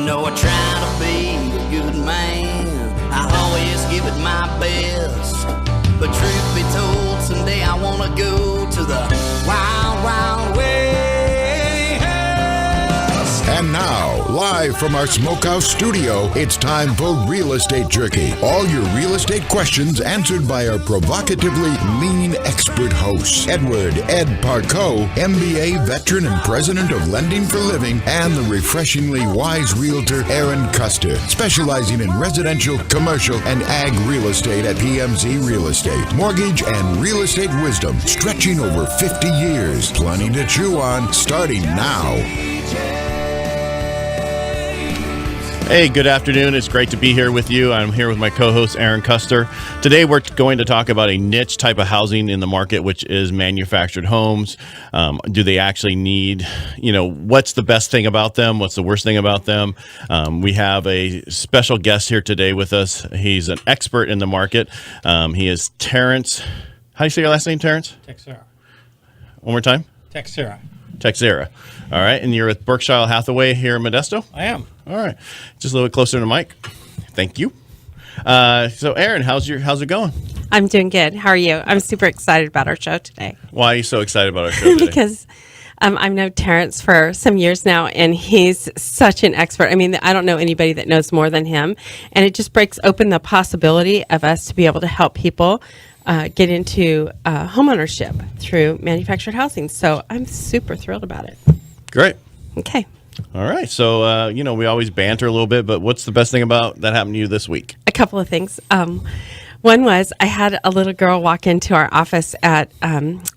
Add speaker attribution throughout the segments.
Speaker 1: know I try to be a good man. I always give it my best. But truth be told, someday I wanna go to the wild, wild west.
Speaker 2: And now, live from our Smokehouse studio, it's time for Real Estate Jerky. All your real estate questions answered by our provocatively lean expert hosts, Edward Ed Parcaut, MBA veteran and president of Lending for Living, and the refreshingly wise realtor Erin Custer, specializing in residential, commercial, and ag real estate at PMZ Real Estate. Mortgage and real estate wisdom stretching over 50 years. Plenty to chew on, starting now.
Speaker 3: Hey, good afternoon. It's great to be here with you. I'm here with my co-host, Erin Custer. Today, we're going to talk about a niche type of housing in the market, which is manufactured homes. Do they actually need, what's the best thing about them? What's the worst thing about them? We have a special guest here today with us. He's an expert in the market. He is Terrance. How do you say your last name, Terrance?
Speaker 4: Texiera.
Speaker 3: One more time?
Speaker 4: Texiera.
Speaker 3: Texiera. All right. And you're with Berkshire Hathaway here in Modesto?
Speaker 4: I am.
Speaker 3: All right. Just a little bit closer to the mic. Thank you. So, Erin, how's it going?
Speaker 5: I'm doing good. How are you? I'm super excited about our show today.
Speaker 3: Why are you so excited about our show today?
Speaker 5: Because I've known Terrance for some years now, and he's such an expert. I mean, I don't know anybody that knows more than him. And it just breaks open the possibility of us to be able to help people get into homeownership through manufactured housing. So I'm super thrilled about it.
Speaker 3: Great.
Speaker 5: Okay.
Speaker 3: All right. So, we always banter a little bit, but what's the best thing about that happened to you this week?
Speaker 5: A couple of things. One was I had a little girl walk into our office at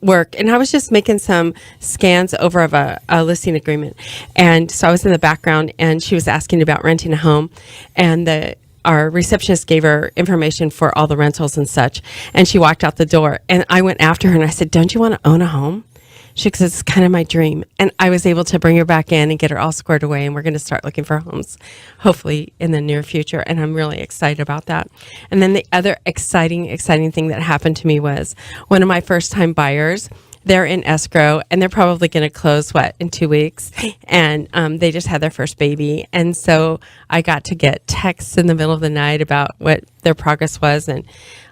Speaker 5: work, and I was just making some scans over of a listing agreement. And so I was in the background, and she was asking about renting a home, and our receptionist gave her information for all the rentals and such, and she walked out the door, and I went after her, and I said, "Don't you want to own a home?" She says, "It's kind of my dream." And I was able to bring her back in and get her all squared away, and we're going to start looking for homes, hopefully in the near future, and I'm really excited about that. And then the other exciting thing that happened to me was one of my first-time buyers. They're in escrow, and they're probably going to close, in 2 weeks? And they just had their first baby. And so I got to get texts in the middle of the night about what their progress was. And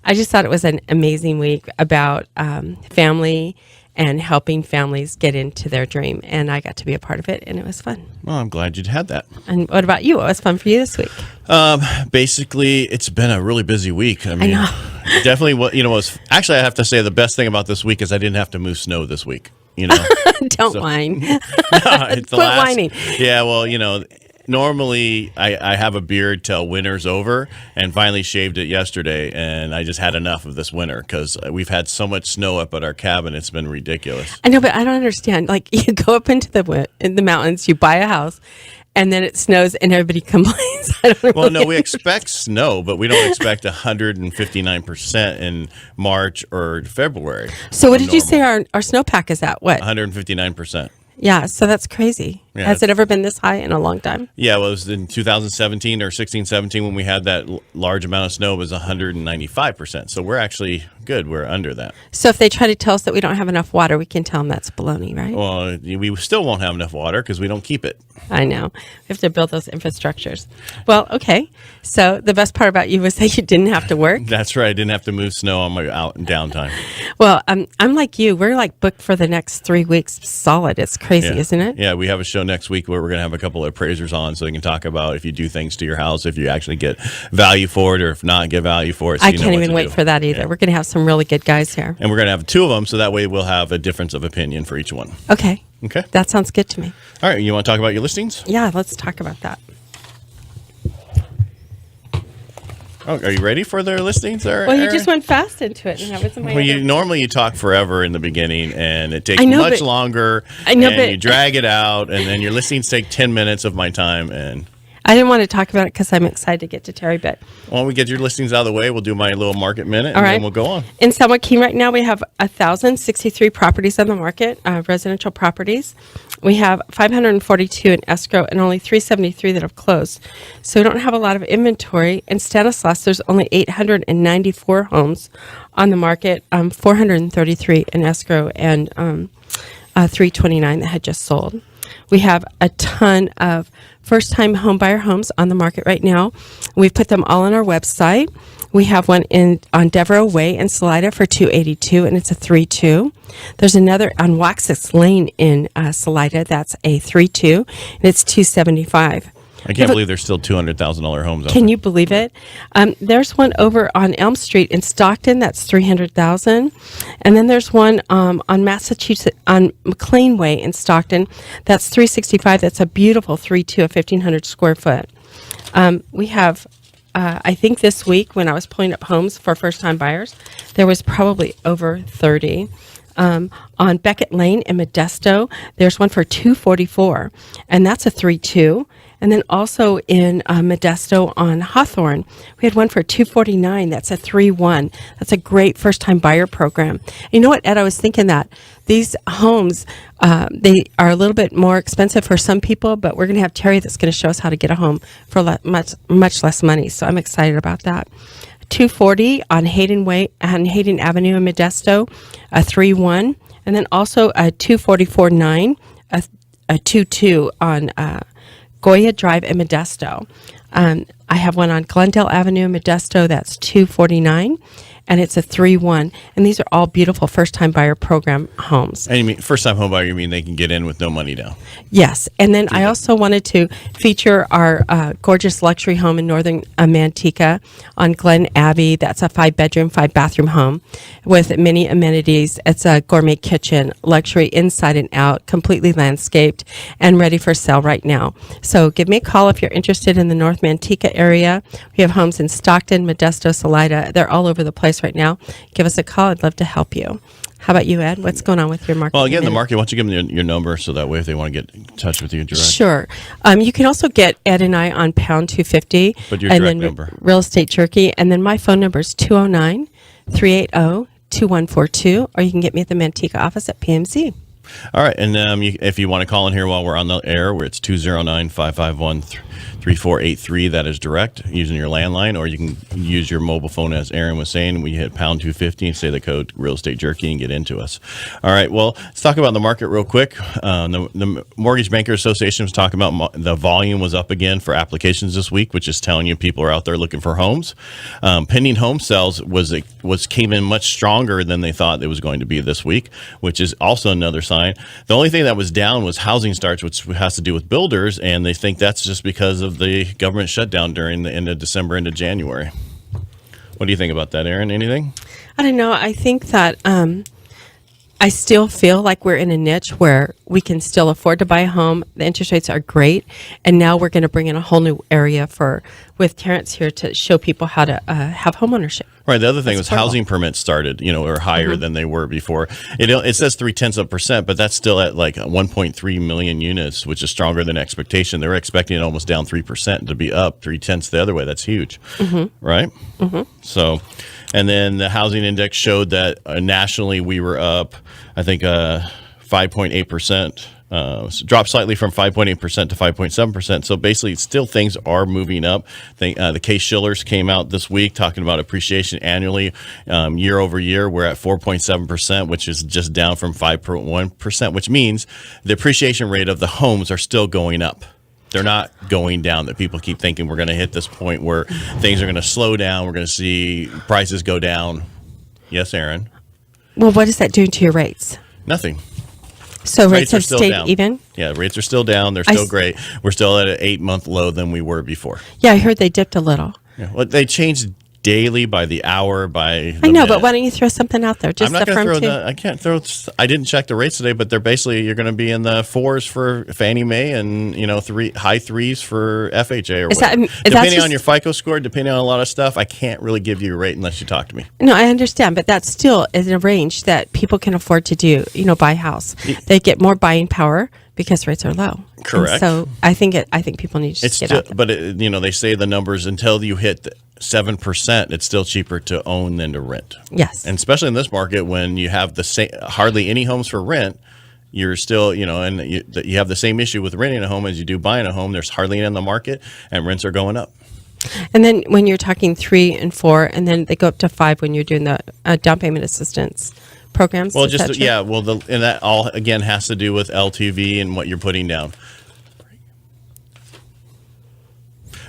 Speaker 5: I just thought it was an amazing week about family and helping families get into their dream. And I got to be a part of it, and it was fun.
Speaker 3: Well, I'm glad you had that.
Speaker 5: And what about you? What was fun for you this week?
Speaker 3: Basically, it's been a really busy week. I mean,
Speaker 5: know.
Speaker 3: Definitely actually, I have to say the best thing about this week is I didn't have to move snow this week.
Speaker 5: Don't whine.
Speaker 3: No, it's
Speaker 5: Quit whining.
Speaker 3: Yeah, well, normally I have a beard till winter's over, and finally shaved it yesterday, and I just had enough of this winter because we've had so much snow up at our cabin. It's been ridiculous.
Speaker 5: I know, but I don't understand. Like, you go up into the mountains, you buy a house, and then it snows and everybody complains.
Speaker 3: Well, no, we expect snow, but we don't expect 159% in March or February.
Speaker 5: So what did you say our snowpack is at? What?
Speaker 3: 159%.
Speaker 5: Yeah, so that's crazy.
Speaker 3: Yeah,
Speaker 5: Has it ever been this high in a long time?
Speaker 3: Yeah, well, it was in 2017 or 16-17 when we had that large amount of snow. It was 195%. So we're actually good. We're under that.
Speaker 5: So if they try to tell us that we don't have enough water, we can tell them that's baloney, right?
Speaker 3: Well, we still won't have enough water because we don't keep it.
Speaker 5: I know. We have to build those infrastructures. Well, okay. So the best part about you was that you didn't have to work.
Speaker 3: That's right. I didn't have to move snow on my out and downtime.
Speaker 5: Well, I'm like you. We're like booked for the next 3 weeks solid. It's crazy, isn't it?
Speaker 3: Yeah, we have a show next week where we're going to have a couple of appraisers on so they can talk about if you do things to your house, if you actually get value for it, or if not get value for it. So
Speaker 5: I can't even wait for that either. Yeah. We're going to have some really good guys here.
Speaker 3: And we're going to have 2 of them, so that way we'll have a difference of opinion for each one.
Speaker 5: Okay.
Speaker 3: Okay.
Speaker 5: That sounds good to me.
Speaker 3: All right. You want to talk about your listings?
Speaker 5: Yeah, let's talk about that.
Speaker 3: Oh, are you ready for their listings there?
Speaker 5: Well, you
Speaker 3: Erin?
Speaker 5: just went fast into it. And that was in my
Speaker 3: normally you talk forever in the beginning, and it takes much longer.
Speaker 5: I know,
Speaker 3: and you drag it out, and then your listings take 10 minutes of my time. And
Speaker 5: I didn't want to talk about it because I'm excited to get to Terry, but
Speaker 3: when we get your listings out of the way, we'll do my little market minute, and then we'll go on.
Speaker 5: In San Joaquin right now, we have 1,063 properties on the market, residential properties. We have 542 in escrow and only 373 that have closed. So we don't have a lot of inventory. In Stanislaus, there's only 894 homes on the market, 433 in escrow, and 329 that had just sold. We have a ton of first-time homebuyer homes on the market right now. We've put them all on our website. We have one on Devereaux Way in Salida for $282, and it's a 3-2. There's another on Waxus Lane in Salida. That's a 3-2, and it's $275.
Speaker 3: I can't believe there's still $200,000 homes out
Speaker 5: Can
Speaker 3: there.
Speaker 5: you believe it? There's one over on Elm Street in Stockton. That's $300,000, and then there's one on Massachusetts on McLean Way in Stockton. That's $365. That's a beautiful 3-2, a 1,500 square foot. We have. I think this week when I was pulling up homes for first-time buyers, there was probably over 30. On Beckett Lane in Modesto, there's one for $244, and that's a 3-2. And then also in Modesto on Hawthorne, we had one for $249. That's a 3-1. That's a great first-time buyer program. You know what, Ed? I was thinking that these homes, they are a little bit more expensive for some people, but we're going to have Terry that's going to show us how to get a home for much less money. So I'm excited about that. 240 on Hayden Avenue in Modesto, a 3-1, and then also a 244.9, a 2-2 on Goya Drive in Modesto. I have one on Glendale Avenue in Modesto. That's 249, and it's a 3-1. And these are all beautiful first-time buyer program homes.
Speaker 3: And you mean first-time home buyer? You mean they can get in with no money down?
Speaker 5: Yes, and then I also wanted to feature our gorgeous luxury home in northern Manteca on Glen Abbey. That's a 5-bedroom, 5-bathroom home with many amenities. It's a gourmet kitchen, luxury inside and out, completely landscaped, and ready for sale right now. So give me a call if you're interested in the North Manteca area. We have homes in Stockton, Modesto, Salida. They're all over the place right now. Give us a call. I'd love to help you. How about you, Ed? What's going on with your market?
Speaker 3: Well, again, the market, why don't you give them your number so that way if they want to get in touch with you direct.
Speaker 5: Sure. You can also get Ed and I on pound 250.
Speaker 3: But your
Speaker 5: and
Speaker 3: direct
Speaker 5: then
Speaker 3: number.
Speaker 5: Real Estate Jerky. And then my phone number is 209-380-2142. Or you can get me at the Manteca office at PMZ.
Speaker 3: All right. And if you want to call in here while we're on the air, where it's 209-551-3483. That is direct using your landline, or you can use your mobile phone, as Erin was saying. We hit pound 250 and say the code Real Estate Jerky and get into us. All right. Well, let's talk about the market real quick. The Mortgage Bankers Association was talking about the volume was up again for applications this week, which is telling you people are out there looking for homes. Pending home sales came in much stronger than they thought it was going to be this week, which is also another sign. The only thing that was down was housing starts, which has to do with builders, and they think that's just because of the government shutdown during the end of December into January. What do you think about that, Erin? Anything?
Speaker 5: I don't know. I think that I still feel like we're in a niche where we can still afford to buy a home. The interest rates are great. And now we're going to bring in a whole new area with Terrance here to show people how to have home ownership.
Speaker 3: Right. The other thing was housing permits started, are higher than they were before. It says 0.3%, but that's still at like 1.3 million units, which is stronger than expectation. They were expecting it almost down 3% to be up 0.3 the other way. That's huge. Right. So, and then the housing index showed that nationally we were up, I think, 5.8%. Dropped slightly from 5.8% to 5.7%. So basically, still things are moving up. The Case-Shillers came out this week talking about appreciation annually, year over year. We're at 4.7%, which is just down from 5.1%, which means the appreciation rate of the homes are still going up. They're not going down. That people keep thinking we're going to hit this point where things are going to slow down. We're going to see prices go down. Yes, Erin?
Speaker 5: Well, what is that doing to your rates?
Speaker 3: Nothing.
Speaker 5: So rates have
Speaker 3: still
Speaker 5: stayed
Speaker 3: down.
Speaker 5: even?
Speaker 3: Yeah, rates are still down. They're still great. We're still at an 8-month low than we were before.
Speaker 5: Yeah, I heard they dipped a little.
Speaker 3: Yeah. Well, they changed daily, by the hour, by the
Speaker 5: I know,
Speaker 3: minute.
Speaker 5: but why don't you throw something out there? Just
Speaker 3: I'm not
Speaker 5: the
Speaker 3: going to
Speaker 5: firm
Speaker 3: throw
Speaker 5: too?
Speaker 3: the. I can't throw. I didn't check the rates today, but they're basically you're going to be in the 4s for Fannie Mae and high 3s for FHA or whatever. Depending on your FICO score, depending on a lot of stuff, I can't really give you a rate unless you talk to me.
Speaker 5: No, I understand, but that still is a range that people can afford to do. Buy a house. They get more buying power because rates are low.
Speaker 3: Correct.
Speaker 5: And so I think people need to just get out there.
Speaker 3: But they say the numbers until you hit 7%, it's still cheaper to own than to rent.
Speaker 5: Yes.
Speaker 3: And especially in this market when you have hardly any homes for rent, you're still, and you have the same issue with renting a home as you do buying a home. There's hardly any in the market, and rents are going up.
Speaker 5: And then when you're talking 3 and 4, and then they go up to 5 when you're doing the down payment assistance programs.
Speaker 3: Well,
Speaker 5: and
Speaker 3: that all again has to do with LTV and what you're putting down.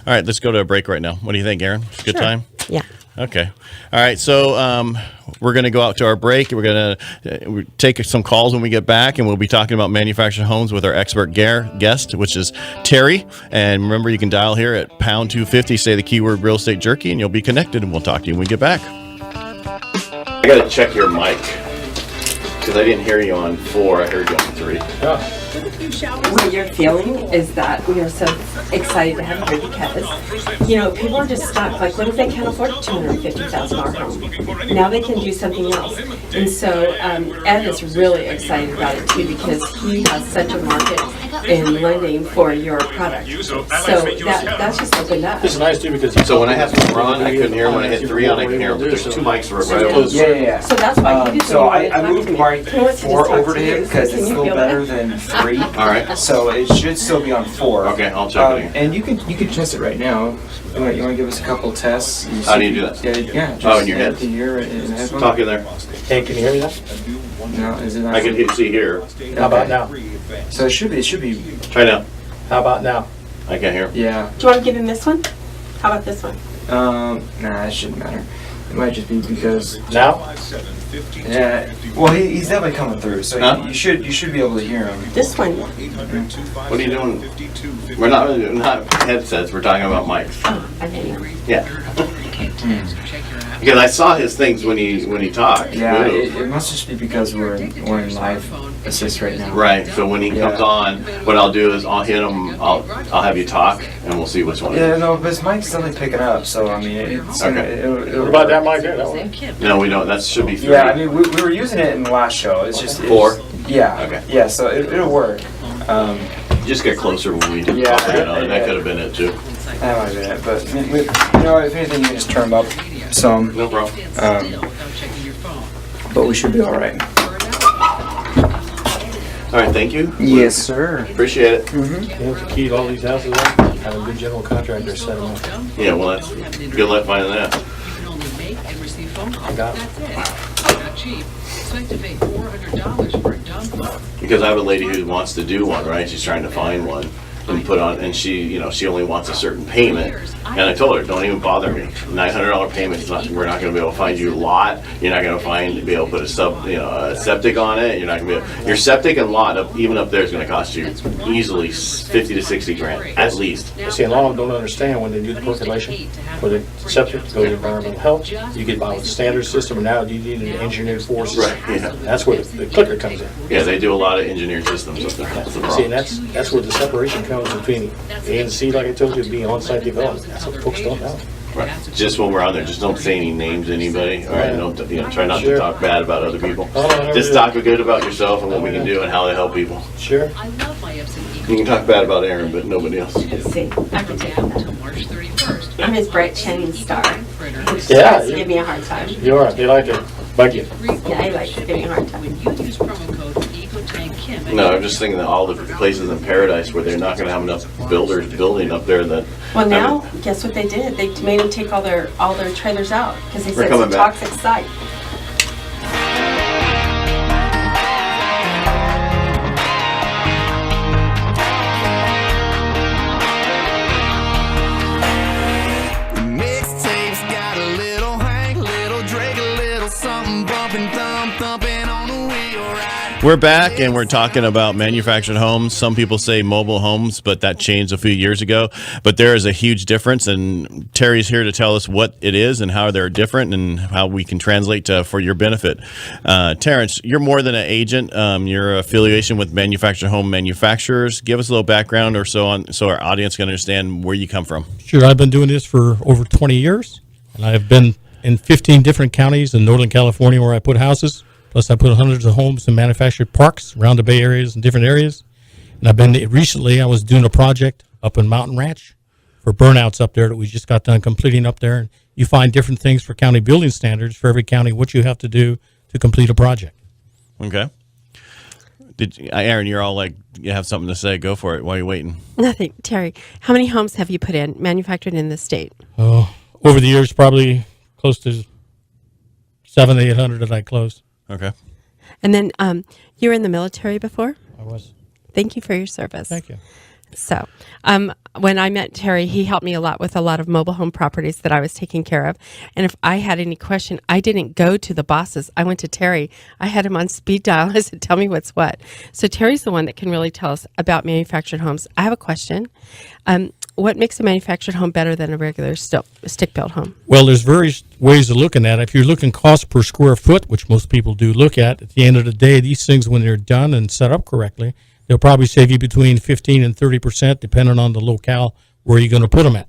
Speaker 3: All right, let's go to a break right now. What do you think, Erin? Good time?
Speaker 5: Yeah.
Speaker 3: Okay. All right. So we're going to go out to our break. We're going to take some calls when we get back, and we'll be talking about manufactured homes with our expert guest, which is Terry. And remember, you can dial here at pound 250, say the keyword real estate jerky, and you'll be connected, and we'll talk to you when we get back. I got to check your mic because I didn't hear you on 4. I heard you on 3.
Speaker 4: Yeah.
Speaker 5: What you're feeling is that we are so excited to have you because, people are just stuck. Like, what if they can't afford a $250,000 home? Now they can do something else. And so Ed is really excited about it, too, because he has such a market in lending for your product. So that's just opened up.
Speaker 4: It's nice, too, because...
Speaker 3: So when I have 4 on, I couldn't hear him. When I hit 3 on, I can hear him. But there's 2 mics right over.
Speaker 6: Yeah.
Speaker 5: So that's why he did
Speaker 6: So I moved Mark 4 over to him because it's a little better than 3.
Speaker 3: All right.
Speaker 6: So it should still be on 4.
Speaker 3: Okay, I'll check it again.
Speaker 6: And you can test it right now. You want to give us a couple tests?
Speaker 3: How do you do that?
Speaker 6: Yeah.
Speaker 3: Oh, in your head?
Speaker 6: In headphones.
Speaker 3: Talk in there.
Speaker 4: Hey, can you hear me now?
Speaker 6: No, is it not?
Speaker 3: I can see here.
Speaker 4: How about now?
Speaker 6: So it should be.
Speaker 3: Try now.
Speaker 4: How about now?
Speaker 3: I can't hear.
Speaker 6: Yeah.
Speaker 5: Do you want to give him this one? How about this one?
Speaker 6: Nah, it shouldn't matter. It might just be because.
Speaker 4: Now?
Speaker 6: Yeah. Well, he's definitely coming through, so you should be able to hear him.
Speaker 5: This one.
Speaker 3: What are you doing? We're not headsets. We're talking about mics.
Speaker 5: Oh, I didn't know.
Speaker 3: Yeah. Because I saw his things when he talked.
Speaker 6: Yeah, it must just be because we're in live assist right now.
Speaker 3: Right. So when he comes on, what I'll do is I'll hit him. I'll have you talk, and we'll see which one.
Speaker 6: Yeah, no, but his mic's definitely picking up. So I mean, it's
Speaker 3: okay.
Speaker 6: It'll
Speaker 4: What about that mic there? That one?
Speaker 3: No, we don't. That should be 3.
Speaker 6: Yeah, I mean, we were using it in the last show. It's just
Speaker 3: 4.
Speaker 6: Yeah.
Speaker 3: Okay.
Speaker 6: Yeah, so it'll work.
Speaker 3: Just get closer when we did.
Speaker 6: Yeah,
Speaker 3: that could have been it too.
Speaker 6: That might have been it, but if anything, you can just turn them up some.
Speaker 3: No problem.
Speaker 6: But we should be all right.
Speaker 3: All right. Thank you.
Speaker 6: Yes, sir.
Speaker 3: Appreciate it.
Speaker 4: You know, the key to all these houses up, have a good general contractor set them up.
Speaker 3: Yeah. Well, that's good luck finding that.
Speaker 4: I got it.
Speaker 3: Because I have a lady who wants to do one, right? She's trying to find one and put on, and she only wants a certain payment. And I told her, don't even bother me. $900 payment. We're not going to be able to find you a lot. You're not going to be able to put a septic on it. You're not going to be your septic and lot even up there is going to cost you easily 50 to 60 grand at least.
Speaker 4: See, a lot of them don't understand when they do the percolation for the septic to go to environmental health. You get by with the standard system, and now you need an engineered force.
Speaker 3: Right. Yeah.
Speaker 4: That's where the clicker comes in.
Speaker 3: Yeah, they do a lot of engineered systems up there. That's the problem.
Speaker 4: See, and that's where the separation comes between A and C, like I told you, being on-site development. That's what folks don't know.
Speaker 3: Right. Just when we're on there, just don't say any names to anybody. All right, don't try not to talk bad about other people. Just talk good about yourself and what we can do and how to help people.
Speaker 4: Sure.
Speaker 3: You can talk bad about Erin, but nobody else.
Speaker 5: Let's see. I can take that. I'm his Brett Channing star.
Speaker 4: Yeah.
Speaker 5: Give me a hard time.
Speaker 4: You're right. They like it. Bug you.
Speaker 5: Yeah, he likes to give me a hard time.
Speaker 3: No, I'm just thinking that all the places in paradise where they're not going to have enough builders building up there that.
Speaker 5: Well, now, guess what they did? They made them take all their trailers out because they
Speaker 3: We're
Speaker 5: said it's a
Speaker 3: coming back.
Speaker 5: toxic site.
Speaker 1: Mixtapes got a little Hank, little Drake, a little something bumping, thumping on the wheel ride.
Speaker 3: We're back and we're talking about manufactured homes. Some people say mobile homes, but that changed a few years ago. But there is a huge difference, and Terry's here to tell us what it is and how they're different and how we can translate for your benefit. Terrance, you're more than an agent. You're an affiliation with manufactured home manufacturers. Give us a little background or so our audience can understand where you come from.
Speaker 7: Sure. I've been doing this for over 20 years, and I've been in 15 different counties in Northern California where I put houses. Plus, I put hundreds of homes in manufactured parks around the Bay Areas and different areas. And I was doing a project up in Mountain Ranch for burnouts up there that we just got done completing up there. And you find different things for county building standards for every county, what you have to do to complete a project.
Speaker 3: Okay. Erin, you're all like, you have something to say. Go for it. Why are you waiting?
Speaker 5: Nothing. Terry, how many homes have you put in, manufactured in this state?
Speaker 7: Over the years, probably close to 700 to 800 that I closed.
Speaker 3: Okay.
Speaker 5: And then you were in the military before?
Speaker 7: I was.
Speaker 5: Thank you for your service.
Speaker 7: Thank you.
Speaker 5: So when I met Terry, he helped me a lot with a lot of mobile home properties that I was taking care of. And if I had any question, I didn't go to the bosses. I went to Terry. I had him on speed dial. I said, tell me what's what. So Terry's the one that can really tell us about manufactured homes. I have a question. What makes a manufactured home better than a regular stick-built home?
Speaker 7: Well, there's various ways of looking at it. If you're looking cost per square foot, which most people do look at the end of the day, these things, when they're done and set up correctly, they'll probably save you between 15 and 30%, depending on the locale where you're going to put them at.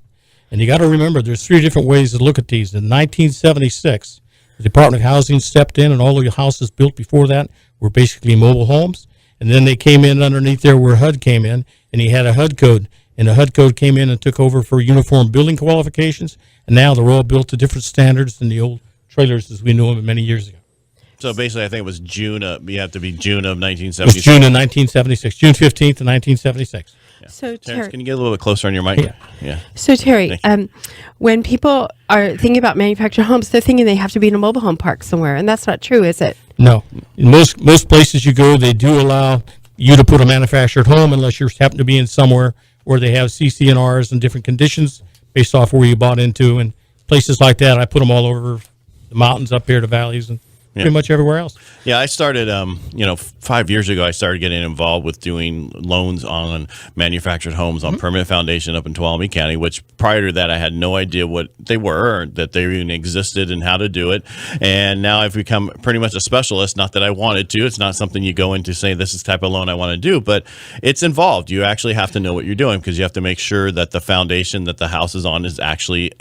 Speaker 7: And you got to remember, there's 3 different ways to look at these. In 1976, the Department of Housing stepped in, and all of the houses built before that were basically mobile homes. And then they came in underneath there where HUD came in, and he had a HUD code. And the HUD code came in and took over for uniform building qualifications, and now they're all built to different standards than the old trailers as we knew them many years ago.
Speaker 3: So basically, I think it was June of, you have to be June of
Speaker 7: It
Speaker 3: 1976.
Speaker 7: was June of 1976, June 15th of 1976.
Speaker 5: So
Speaker 3: Terrance,
Speaker 5: Terry,
Speaker 3: can you get a little bit closer on your mic? Yeah.
Speaker 5: So Terry, when people are thinking about manufactured homes, they're thinking they have to be in a mobile home park somewhere, and that's not true, is it?
Speaker 7: No. In most places you go, they do allow you to put a manufactured home unless you happen to be in somewhere where they have CC&Rs and different conditions based off where you bought into. And places like that, I put them all over the mountains up here, the valleys, and pretty much everywhere else.
Speaker 3: Yeah, I started, 5 years ago, I started getting involved with doing loans on manufactured homes on permanent foundation up in Tuolumne County, which prior to that, I had no idea what they were, or that they even existed and how to do it. And now I've become pretty much a specialist, not that I wanted to. It's not something you go into saying this is the type of loan I want to do, but it's involved. You actually have to know what you're doing because you have to make sure that the foundation that the house is on is actually,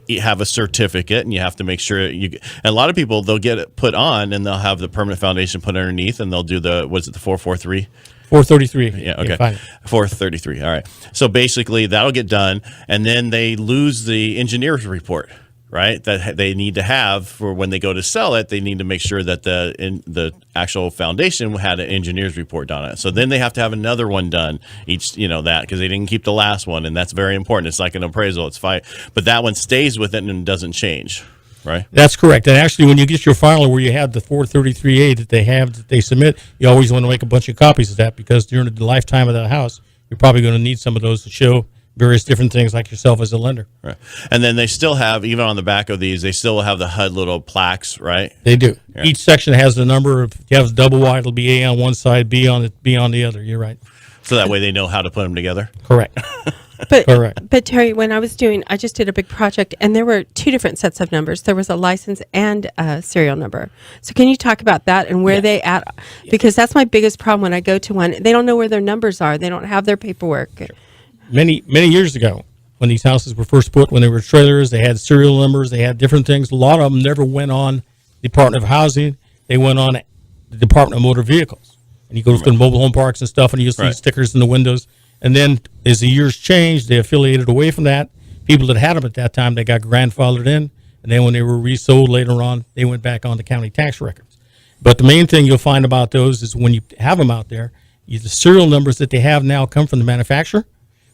Speaker 3: you have a certificate, and you have to make sure and a lot of people, they'll get it put on and they'll have the permanent foundation put underneath, and they'll do the 443?
Speaker 7: 433.
Speaker 3: Yeah, okay.
Speaker 7: Fine.
Speaker 3: 433. All right. So basically that'll get done, and then they lose the engineer's report, right? That they need to have for when they go to sell it. They need to make sure that the actual foundation had an engineer's report done on it. So then they have to have another one done each, that because they didn't keep the last one, and that's very important. It's like an appraisal. It's fine, but that one stays with it and doesn't change. Right.
Speaker 7: That's correct. And actually, when you get your filer where you have the 433A that they submit, you always want to make a bunch of copies of that because during the lifetime of that house, you're probably going to need some of those to show various different things like yourself as a lender.
Speaker 3: Right. And then they still have, even on the back of these, they still have the HUD little plaques, right?
Speaker 7: They do.
Speaker 3: Yeah.
Speaker 7: Each section has the number. If you have double wide, it'll be A on one side, B on the other. You're right.
Speaker 3: So that way they know how to put them together.
Speaker 7: Correct. Correct.
Speaker 5: But Terry, when I just did a big project, and there were 2 different sets of numbers. There was a license and a serial number. So can you talk about that and where they at? Because that's my biggest problem when I go to one. They don't know where their numbers are. They don't have their paperwork.
Speaker 7: Many years ago, when these houses were first put, when they were trailers, they had serial numbers, they had different things. A lot of them never went on the Department of Housing. They went on the Department of Motor Vehicles. And you go to the mobile home parks and stuff, and you see stickers in the windows. And then as the years changed, they affiliated away from that. People that had them at that time, they got grandfathered in. And then when they were resold later on, they went back on the county tax records. But the main thing you'll find about those is when you have them out there, the serial numbers that they have now come from the manufacturer.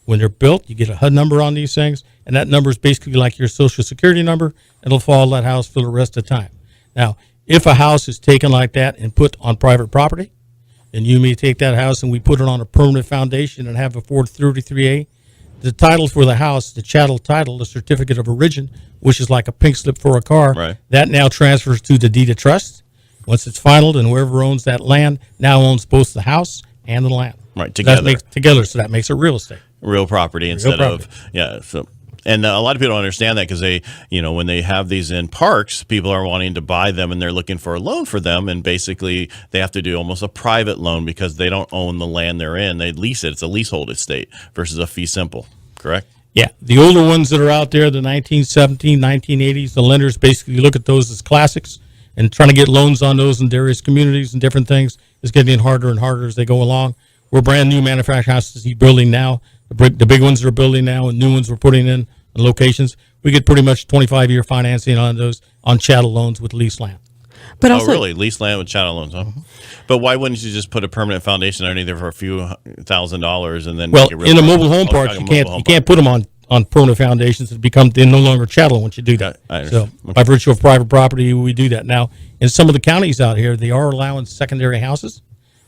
Speaker 7: When they're built, you get a HUD number on these things, and that number is basically like your Social Security number. It'll follow that house for the rest of the time. Now, if a house is taken like that and put on private property, and you may take that house and we put it on a permanent foundation and have a 433A, the title for the house, the chattel title, the certificate of origin, which is like a pink slip for a car, that now transfers to the deed of trust. Once it's finalized, and whoever owns that land now owns both the house and the land.
Speaker 3: Right, together.
Speaker 7: So that makes it real estate.
Speaker 3: Real property instead of, so. And a lot of people don't understand that because they, when they have these in parks, people are wanting to buy them and they're looking for a loan for them. And basically they have to do almost a private loan because they don't own the land they're in. They lease it. It's a leasehold estate versus a fee simple, correct?
Speaker 7: Yeah. The older ones that are out there, the 1917, 1980s, the lenders basically look at those as classics, and trying to get loans on those in various communities and different things is getting harder and harder as they go along. We're brand new manufactured houses he's building now. The big ones are building now, and new ones we're putting in locations. We get pretty much 25-year financing on those on chattel loans with lease land.
Speaker 5: But also,
Speaker 3: really? Lease land with chattel loans, huh? But why wouldn't you just put a permanent foundation underneath there for a few $1,000s and then make it real
Speaker 7: in a mobile home park, you can't put them on permanent foundations. They're no longer chattel once you do that. So by virtue of private property, we do that. Now, in some of the counties out here, they are allowing secondary houses.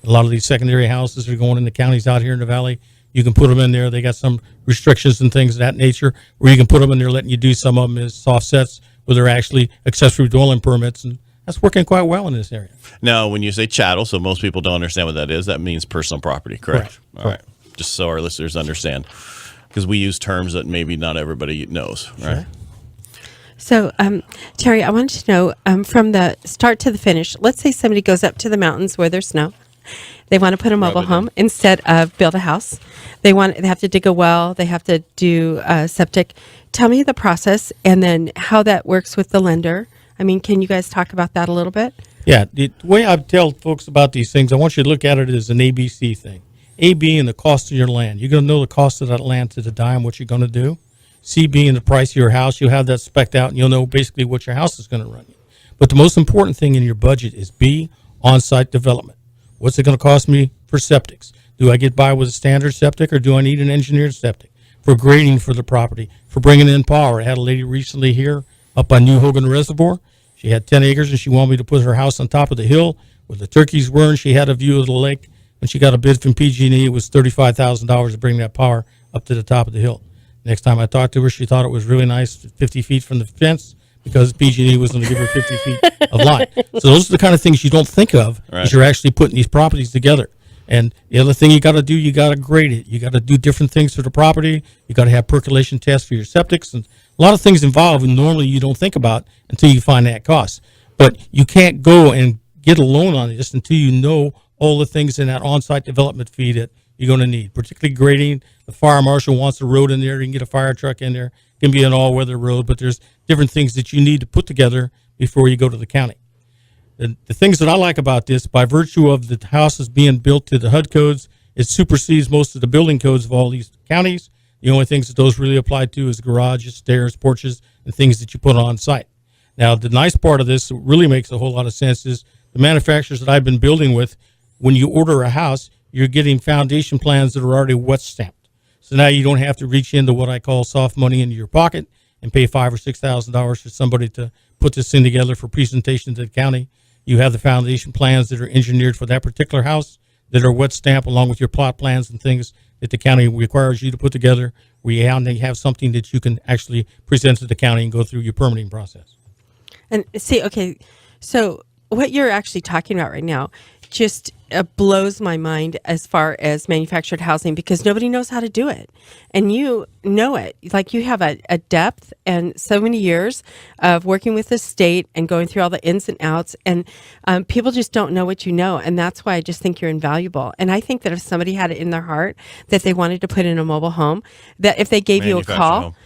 Speaker 7: A lot of these secondary houses are going into counties out here in the valley. You can put them in there. They got some restrictions and things of that nature, where you can put them in there, letting you do some of them as soft sets, where they're actually accessory dwelling permits, and that's working quite well in this area.
Speaker 3: Now, when you say chattel, so most people don't understand what that is. That means personal property, correct? All right. Just so our listeners understand, because we use terms that maybe not everybody knows, right?
Speaker 7: Sure.
Speaker 5: So, Terry, I wanted to know from the start to the finish. Let's say somebody goes up to the mountains where there's snow. They want to put a mobile home instead of build a house. They have to dig a well. They have to do septic. Tell me the process and then how that works with the lender. I mean, can you guys talk about that a little bit?
Speaker 7: Yeah, the way I tell folks about these things, I want you to look at it as an ABC thing. A being the cost of your land. You're going to know the cost of that land to the dime, what you're going to do. C being the price of your house. You'll have that spec'd out, and you'll know basically what your house is going to run you. But the most important thing in your budget is B, on-site development. What's it going to cost me for septics? Do I get by with a standard septic, or do I need an engineered septic? For grading for the property, for bringing in power. I had a lady recently here up by New Hogan Reservoir. She had 10 acres, and she wanted me to put her house on top of the hill where the turkeys were, and she had a view of the lake. When she got a bid from PG&E, it was $35,000 to bring that power up to the top of the hill. Next time I talked to her, she thought it was really nice, 50 feet from the fence, because PG&E was going to give her 50 feet of line. So those are the kind of things you don't think of as you're actually putting these properties together. And the other thing you got to do, you got to grade it. You got to do different things to the property. You got to have percolation tests for your septics, and a lot of things involved and normally you don't think about until you find that cost. But you can't go and get a loan on this until you know all the things in that on-site development fee that you're going to need, particularly grading. The fire marshal wants a road in there. You can get a fire truck in there. It can be an all-weather road, but there's different things that you need to put together before you go to the county. The things that I like about this, by virtue of the houses being built to the HUD codes, it supersedes most of the building codes of all these counties. The only things that those really apply to is garages, stairs, porches, and things that you put on site. Now, the nice part of this that really makes a whole lot of sense is the manufacturers that I've been building with, when you order a house, you're getting foundation plans that are already wet stamped. So now you don't have to reach into what I call soft money into your pocket and pay $5,000 or $6,000 for somebody to put this thing together for presentation to the county. You have the foundation plans that are engineered for that particular house that are wet stamped, along with your plot plans and things that the county requires you to put together, where you have something that you can actually present to the county and go through your permitting process.
Speaker 5: And see, okay, so what you're actually talking about right now just blows my mind as far as manufactured housing, because nobody knows how to do it. And you know it. Like, you have a depth and so many years of working with the state and going through all the ins and outs. And people just don't know what you know. And that's why I just think you're invaluable. And I think that if somebody had it in their heart that they wanted to put in a mobile home, that if they gave you a call,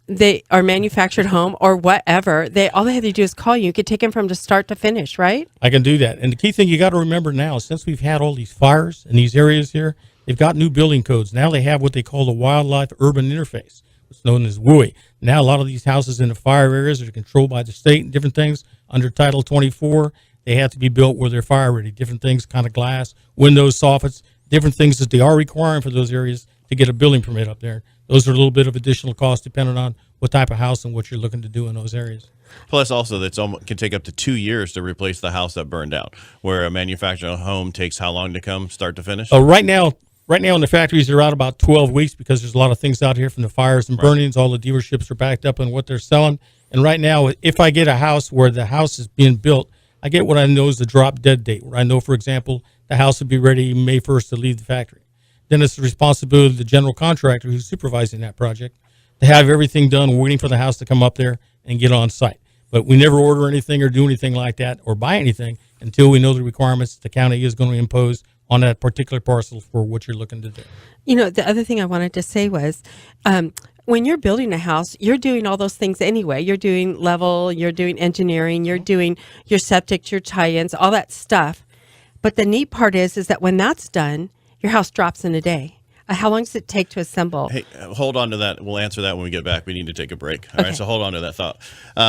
Speaker 5: they are manufactured home or whatever, all they have to do is call you. You could take them from the start to finish, right? I
Speaker 7: can do that. And the key thing you got to remember now, since we've had all these fires in these areas here, they've got new building codes. Now they have what they call the Wildlife Urban Interface, what's known as WUI. Now a lot of these houses in the fire areas are controlled by the state and different things. Under Title 24, they have to be built where they're fire ready. Different things, kind of glass, windows, soffits, different things that they are requiring for those areas to get a building permit up there. Those are a little bit of additional cost depending on what type of house and what you're looking to do in those areas.
Speaker 3: Plus, also, it can take up to 2 years to replace the house that burned out, where a manufactured home takes how long to come, start to finish?
Speaker 7: Right now in the factories, they're out about 12 weeks because there's a lot of things out here from the fires and burnings. All the dealerships are backed up on what they're selling. And right now, if I get a house where the house is being built, I get what I know is the drop dead date, where I know, for example, the house would be ready May 1st to leave the factory. Then it's the responsibility of the general contractor who's supervising that project to have everything done, waiting for the house to come up there and get on site. But we never order anything or do anything like that or buy anything until we know the requirements the county is going to impose on that particular parcel for what you're looking to do.
Speaker 5: You know, the other thing I wanted to say was, when you're building a house, you're doing all those things anyway. You're doing level, you're doing engineering, you're doing your septic, your tie-ins, all that stuff. But the neat part is that when that's done, your house drops in a day. How long does it take to assemble?
Speaker 3: Hey, hold on to that. We'll answer that when we get back. We need to take a break. All right, so hold on to that thought.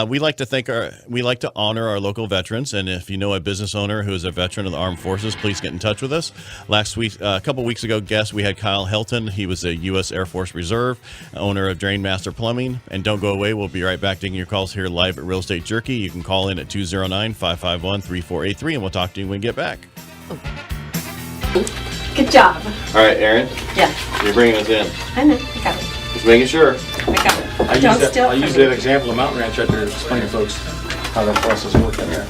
Speaker 3: We like to honor our local veterans, and if you know a business owner who is a veteran of the armed forces, please get in touch with us. Last week, a couple weeks ago, we had Kyle Helton. He was a U.S. Air Force Reserve, owner of Drain Master Plumbing. And don't go away. We'll be right back taking your calls here live at Real Estate Jerky. You can call in at 209-551-3483, and we'll talk to you when we get back.
Speaker 5: Good job.
Speaker 3: All right, Erin,
Speaker 5: Yeah,
Speaker 3: you're bringing us in.
Speaker 5: I know. I got it.
Speaker 3: Just making sure.
Speaker 5: I got it.
Speaker 4: I use
Speaker 5: Don't
Speaker 4: that,
Speaker 5: steal
Speaker 4: I
Speaker 5: it
Speaker 4: use
Speaker 5: from
Speaker 4: that
Speaker 5: me.
Speaker 4: example of Mountain Ranch out there to explain to folks how that process works in there.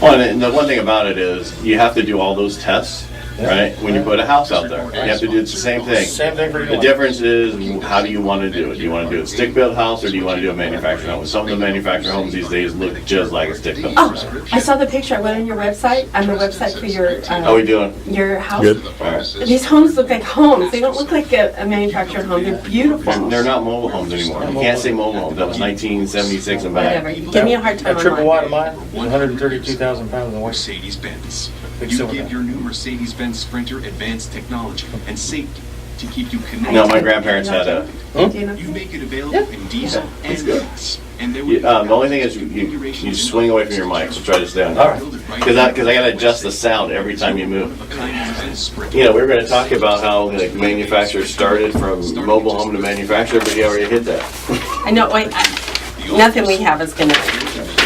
Speaker 3: Well, and the one thing about it is you have to do all those tests, right? When you put a house out there, you have to do the same thing.
Speaker 4: Same thing for
Speaker 3: The
Speaker 4: you.
Speaker 3: difference is how do you want to do it? Do you want to do a stick-built house or do you want to do a manufactured home? Some of the manufactured homes these days look just like a stick-built.
Speaker 5: Oh, I saw the picture. I went on your website. On the website for your
Speaker 3: How we doing?
Speaker 5: your house.
Speaker 3: Good. All right.
Speaker 5: These homes look like homes. They don't look like a manufactured home. They're beautiful.
Speaker 3: They're not mobile homes anymore. You can't say mobile homes. That was 1976 and
Speaker 5: Whatever.
Speaker 3: back.
Speaker 5: You give me a hard time.
Speaker 4: That triple
Speaker 5: on
Speaker 4: wide
Speaker 5: mine.
Speaker 4: of mine, 132,000 pounds in weight.
Speaker 8: Mercedes-Benz.
Speaker 4: Big
Speaker 8: You
Speaker 4: silver
Speaker 8: give
Speaker 4: guy.
Speaker 8: your new Mercedes-Benz Sprinter advanced technology and safety to keep you connected.
Speaker 3: No, my grandparents had a.
Speaker 5: Do you know?
Speaker 8: You make it available in diesel and gas. And there
Speaker 3: The only thing is you swing away from your mic, so try to stay on
Speaker 4: All
Speaker 3: there.
Speaker 4: right.
Speaker 3: Because I gotta adjust the sound every time you move. You know, we were going to talk about how like manufacturers started from mobile home to manufacturer, but you already hit that.
Speaker 5: I know. Wait. Nothing we have is gonna.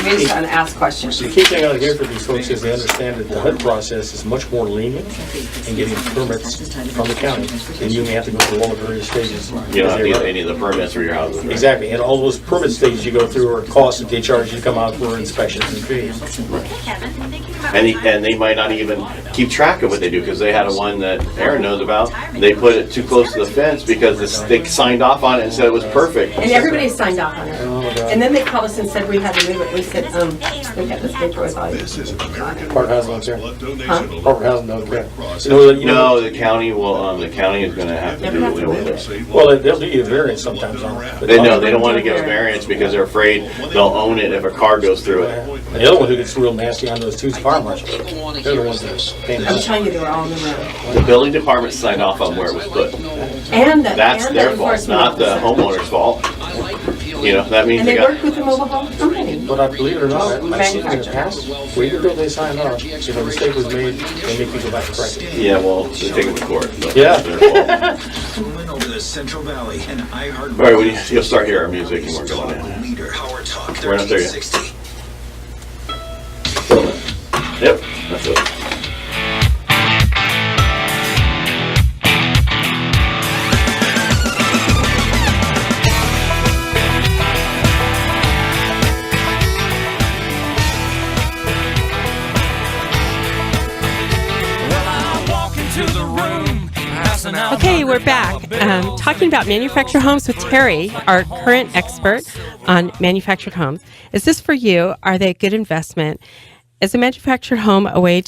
Speaker 5: We're just gonna ask questions.
Speaker 4: The key thing out here for these folks is they understand that the HUD process is much more lenient in getting permits from the county. And you may have to go through all the various stages.
Speaker 3: You don't have to get any of the permits for your houses. Right?
Speaker 4: Exactly, and all those permit stages you go through are costs that they charge you to come out for inspections and fees.
Speaker 3: And they might not even keep track of what they do because they had a one that Erin knows about. They put it too close to the fence because they signed off on it and said it was perfect.
Speaker 5: And everybody signed off on it.
Speaker 4: Oh, my God.
Speaker 5: And then they called us and said we had to move it. We said, we got this paper with all you.
Speaker 4: Park House don't care.
Speaker 5: Huh?
Speaker 4: Park House don't care.
Speaker 3: No, the county will. The county is going to have to do what they want to do.
Speaker 4: Well, they'll do you a variance sometimes on it.
Speaker 3: They know they don't want to give a variance because they're afraid they'll own it if a car goes through it.
Speaker 4: And the other one who gets real nasty on those two is fire marshal. They're the ones that pay
Speaker 5: I'm telling you, they were all in the room.
Speaker 3: The building department signed off on where it was put.
Speaker 5: And the,
Speaker 3: That's
Speaker 5: and
Speaker 3: their
Speaker 5: the
Speaker 3: fault,
Speaker 5: enforcement
Speaker 3: not the
Speaker 5: officer.
Speaker 3: homeowner's fault. You know, that means
Speaker 5: And
Speaker 3: they
Speaker 5: they worked
Speaker 3: got.
Speaker 5: with the mobile home company.
Speaker 4: But I believe it or not, I've seen in the past, wait until they sign off. If a mistake was made, they make you go back to correct it.
Speaker 3: Yeah, well, they take them to court. So
Speaker 4: Yeah.
Speaker 3: that's their fault.
Speaker 8: Over the Central Valley and iHeart.
Speaker 3: All right, you'll start hearing our music and we're going in.
Speaker 8: Leader Howard Talk
Speaker 3: We're not there yet.
Speaker 8: 1360.
Speaker 3: Yep, that's it.
Speaker 5: Okay, we're back talking about manufactured homes with Terry, our current expert on manufactured homes. Is this for you? Are they a good investment? Is a manufactured home a way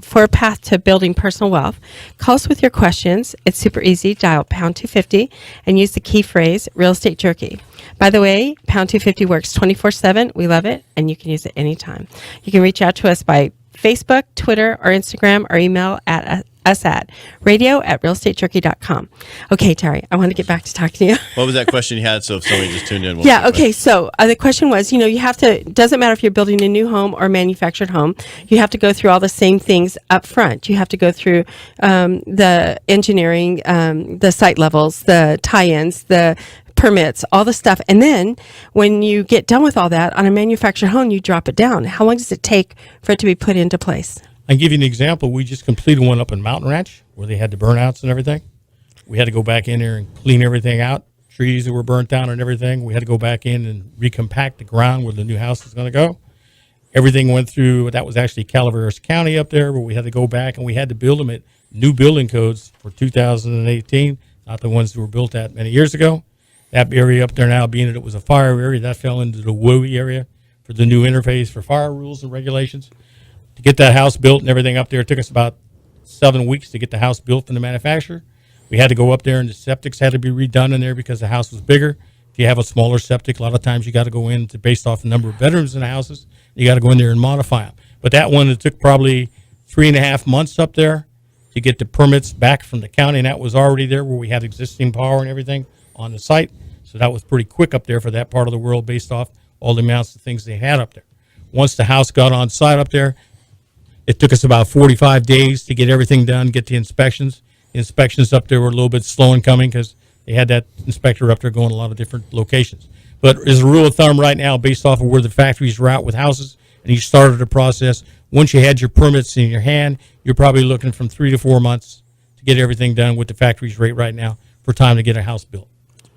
Speaker 5: for a path to building personal wealth? Call us with your questions. It's super easy. Dial pound 250 and use the key phrase real estate jerky. By the way, pound 250 works 24/7. We love it, and you can use it anytime. You can reach out to us by Facebook, Twitter, or Instagram, or email at us at radio@realestatejerky.com. Okay, Terry, I want to get back to talking to you.
Speaker 3: What was that question you had? So if somebody just tuned in. what was
Speaker 5: Yeah,
Speaker 3: the
Speaker 5: okay, so the question was, you have to, doesn't matter if you're building a new home or a manufactured home, you have to go through all the same things up front. You have to go through the engineering, the site levels, the tie-ins, the permits, all the stuff. And then when you get done with all that on a manufactured home, you drop it down. How long does it take for it to be put into place?
Speaker 7: I can give you an example. We just completed one up in Mountain Ranch where they had the burnouts and everything. We had to go back in there and clean everything out. Trees that were burnt down and everything. We had to go back in and recompact the ground where the new house is going to go. Everything went through. That was actually Calaveras County up there, where we had to go back and we had to build them at new building codes for 2018, not the ones that were built at many years ago. That area up there now, being that it was a fire area, that fell into the WOE area for the new interface for fire rules and regulations. To get that house built and everything up there, it took us about 7 weeks to get the house built from the manufacturer. We had to go up there, and the septics had to be redone in there because the house was bigger. If you have a smaller septic, a lot of times you got to go in to based off the number of bedrooms in the houses. You got to go in there and modify them. But that one, it took probably 3.5 months up there to get the permits back from the county, and that was already there where we had existing power and everything on the site. So that was pretty quick up there for that part of the world based off all the amounts of things they had up there. Once the house got on site up there, it took us about 45 days to get everything done, get the inspections. The inspections up there were a little bit slow in coming because they had that inspector up there going a lot of different locations. But as a rule of thumb right now, based off of where the factories were out with houses, and you started the process, once you had your permits in your hand, you're probably looking from 3 to 4 months get everything done with the factory's rate right now for time to get a house built.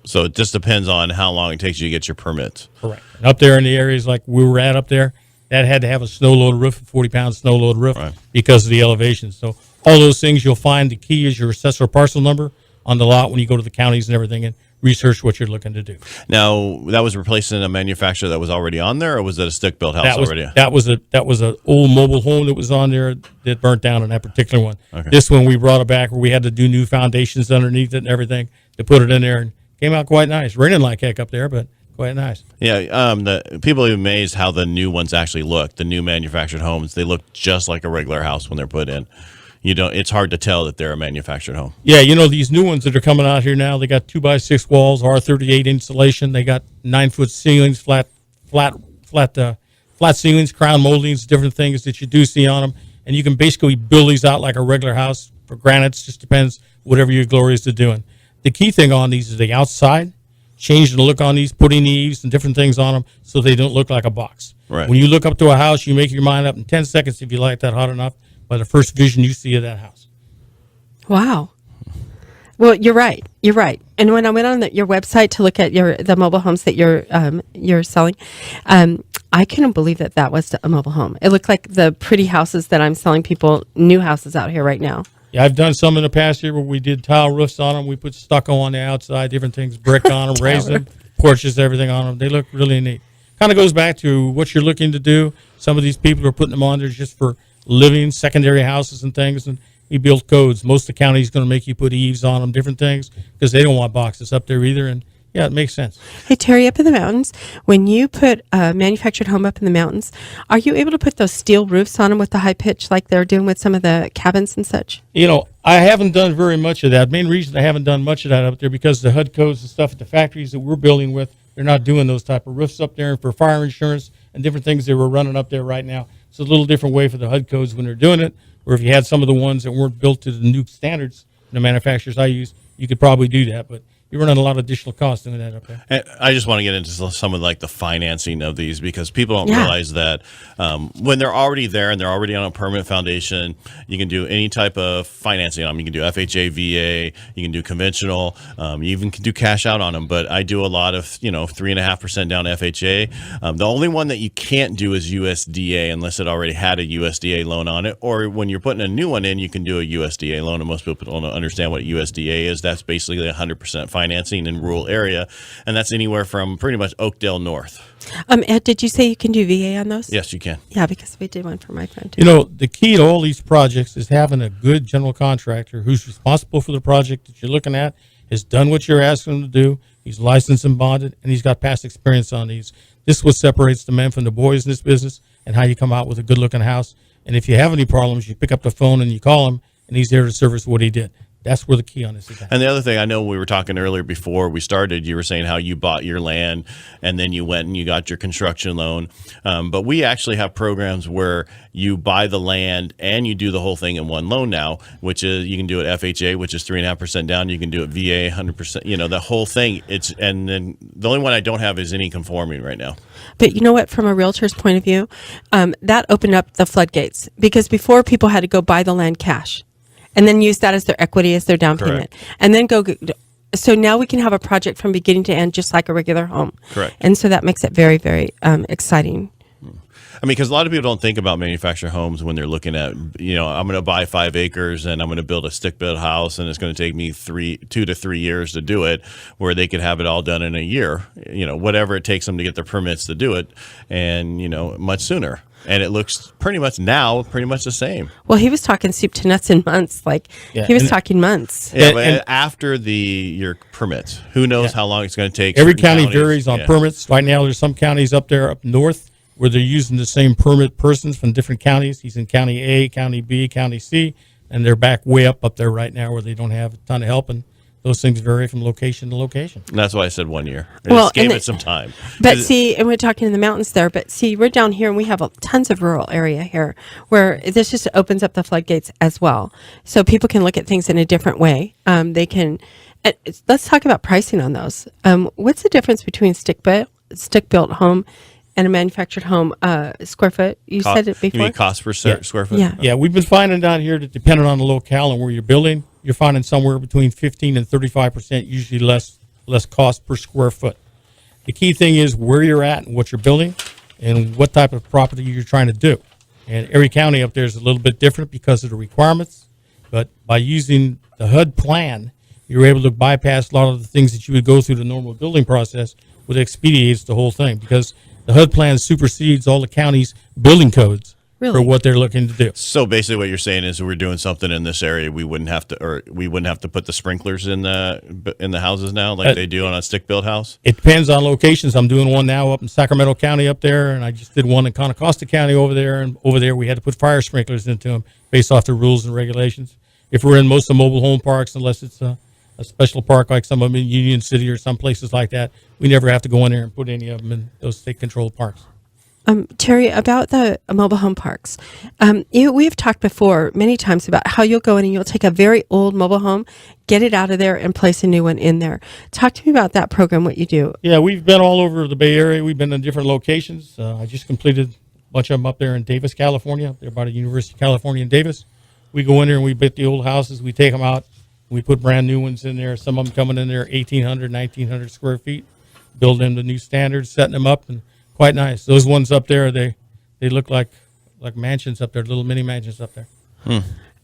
Speaker 3: So it just depends on how long it takes you to get your permits.
Speaker 7: Correct. And up there in the areas like we were at up there, that had to have a snow-loaded roof, a 40-pound snow-loaded roof,
Speaker 3: Right.
Speaker 7: because of the elevation. So all those things you'll find, the key is your assessor parcel number on the lot when you go to the counties and everything and research what you're looking to do.
Speaker 3: Now, that was replacing a manufacturer that was already on there, or was it a stick-built house already?
Speaker 7: That was a old mobile home that was on there that burnt down in that particular one.
Speaker 3: Okay.
Speaker 7: This one we brought it back where we had to do new foundations underneath it and everything to put it in there, and came out quite nice. Raining like heck up there, but quite nice.
Speaker 3: Yeah, the people are amazed how the new ones actually look. The new manufactured homes, they look just like a regular house when they're put in. It's hard to tell that they're a manufactured home.
Speaker 7: Yeah, these new ones that are coming out here now, they got 2x6 walls, R38 insulation. They got 9-foot ceilings, flat ceilings, crown moldings, different things that you do see on them. And you can basically build these out like a regular house. For granite, it just depends whatever your glorious is doing. The key thing on these is the outside, changing the look on these, putting eaves and different things on them so they don't look like a box.
Speaker 3: Right.
Speaker 7: When you look up to a house, you make your mind up in 10 seconds if you like that hot enough by the first vision you see of that house.
Speaker 5: Wow. Well, you're right. You're right. And when I went on your website to look at the mobile homes that you're selling, I couldn't believe that was a mobile home. It looked like the pretty houses that I'm selling people, new houses out here right now.
Speaker 7: Yeah, I've done some in the past year where we did tile roofs on them. We put stucco on the outside, different things, brick on them, raised them, porches, everything on them. They look really neat. Kind of goes back to what you're looking to do. Some of these people are putting them on there just for living, secondary houses and things, and we built codes. Most of the county is going to make you put eaves on them, different things, because they don't want boxes up there either, and yeah, it makes sense.
Speaker 5: Hey, Terry, up in the mountains, when you put a manufactured home up in the mountains, are you able to put those steel roofs on them with the high pitch like they're doing with some of the cabins and such?
Speaker 7: I haven't done very much of that. Main reason I haven't done much of that up there because the HUD codes and stuff at the factories that we're building with, they're not doing those type of roofs up there, and for fire insurance and different things that we're running up there right now. It's a little different way for the HUD codes when they're doing it, or if you had some of the ones that weren't built to the new standards, the manufacturers I use, you could probably do that, but you're running a lot of additional costs doing that up there.
Speaker 3: And I just want to get into some of like the financing of these because people don't realize that when they're already there and they're already on a permanent foundation, you can do any type of financing on them. You can do FHA, VA, you can do conventional, you even can do cash out on them. But I do a lot of 3.5% down FHA. The only one that you can't do is USDA unless it already had a USDA loan on it. Or when you're putting a new one in, you can do a USDA loan. And most people don't understand what USDA is. That's basically 100% financing in rural area, and that's anywhere from pretty much Oakdale north.
Speaker 5: Ed, did you say you can do VA on those?
Speaker 3: Yes, you can.
Speaker 5: Yeah, because we did one for my friend too.
Speaker 7: The key to all these projects is having a good general contractor who's responsible for the project that you're looking at, has done what you're asking him to do, he's licensed and bonded, and he's got past experience on these. This is what separates the men from the boys in this business and how you come out with a good-looking house. And if you have any problems, you pick up the phone and you call him, and he's there to service what he did. That's where the key on this is.
Speaker 3: And the other thing, I know we were talking earlier before we started, you were saying how you bought your land and then you went and you got your construction loan. But we actually have programs where you buy the land and you do the whole thing in one loan now, which is you can do it FHA, which is 3.5% down. You can do it VA, 100%. The whole thing. And then the only one I don't have is any conforming right now.
Speaker 5: But you know what? From a realtor's point of view, that opened up the floodgates because before people had to go buy the land cash. And then use that as their equity, as their down payment. And then so now we can have a project from beginning to end, just like a regular home.
Speaker 3: Correct.
Speaker 5: And so that makes it very, very exciting.
Speaker 3: I mean, because a lot of people don't think about manufactured homes when they're looking at, I'm going to buy 5 acres and I'm going to build a stick-built house and it's going to take me 2 to 3 years to do it, where they could have it all done in a year, whatever it takes them to get their permits to do it, and, much sooner. And it looks pretty much the same.
Speaker 5: Well, he was talking soup to nuts in months. He was talking months.
Speaker 3: Yeah, but after your permits, who knows how long it's going to take.
Speaker 7: Every county varies on permits. Right now, there's some counties up north where they're using the same permit persons from different counties. He's in County A, County B, County C, and they're back way up there right now where they don't have a ton of help. And those things vary from location to location.
Speaker 3: And that's why I said 1 year.
Speaker 5: Just
Speaker 3: gave it some time.
Speaker 5: But see, and we're talking in the mountains there, but see, we're down here and we have tons of rural area here where this just opens up the floodgates as well. So people can look at things in a different way. They can, let's talk about pricing on those. What's the difference between stick-built home and a manufactured home square foot? Said it before.
Speaker 3: You mean cost per square foot?
Speaker 5: Yeah.
Speaker 7: Yeah, we've been finding down here that depending on the locale and where you're building, you're finding somewhere between 15 and 35%, usually less cost per square foot. The key thing is where you're at and what you're building and what type of property you're trying to do. And every county up there is a little bit different because of the requirements. But by using the HUD plan, you're able to bypass a lot of the things that you would go through the normal building process, which expedites the whole thing because the HUD plan supersedes all the county's building codes for what they're looking to do.
Speaker 3: So basically, what you're saying is, if we're doing something in this area, we wouldn't have to put the sprinklers in the houses now, like they do on a stick-built house.
Speaker 7: It depends on locations. I'm doing one now up in Sacramento County up there, and I just did one in Contra County over there. And over there, we had to put fire sprinklers into them based off the rules and regulations. If we're in most of the mobile home parks, unless it's a special park like some of them in Union City or some places like that, we never have to go in there and put any of them in those state-controlled parks.
Speaker 5: Terry, about the mobile home parks, we've talked before many times about how you'll go in and you'll take a very old mobile home, get it out of there, and place a new one in there. Talk to me about that program, what you do.
Speaker 7: Yeah, we've been all over the Bay Area. We've been in different locations. I just completed a bunch of them up there in Davis, California. They're by the University of California in Davis. We go in there and we bit the old houses. We take them out. We put brand new ones in there. Some of them coming in there 1,800, 1,900 square feet. Build them to new standards, setting them up, and quite nice. Those ones up there, they look like mansions up there, little mini mansions up there.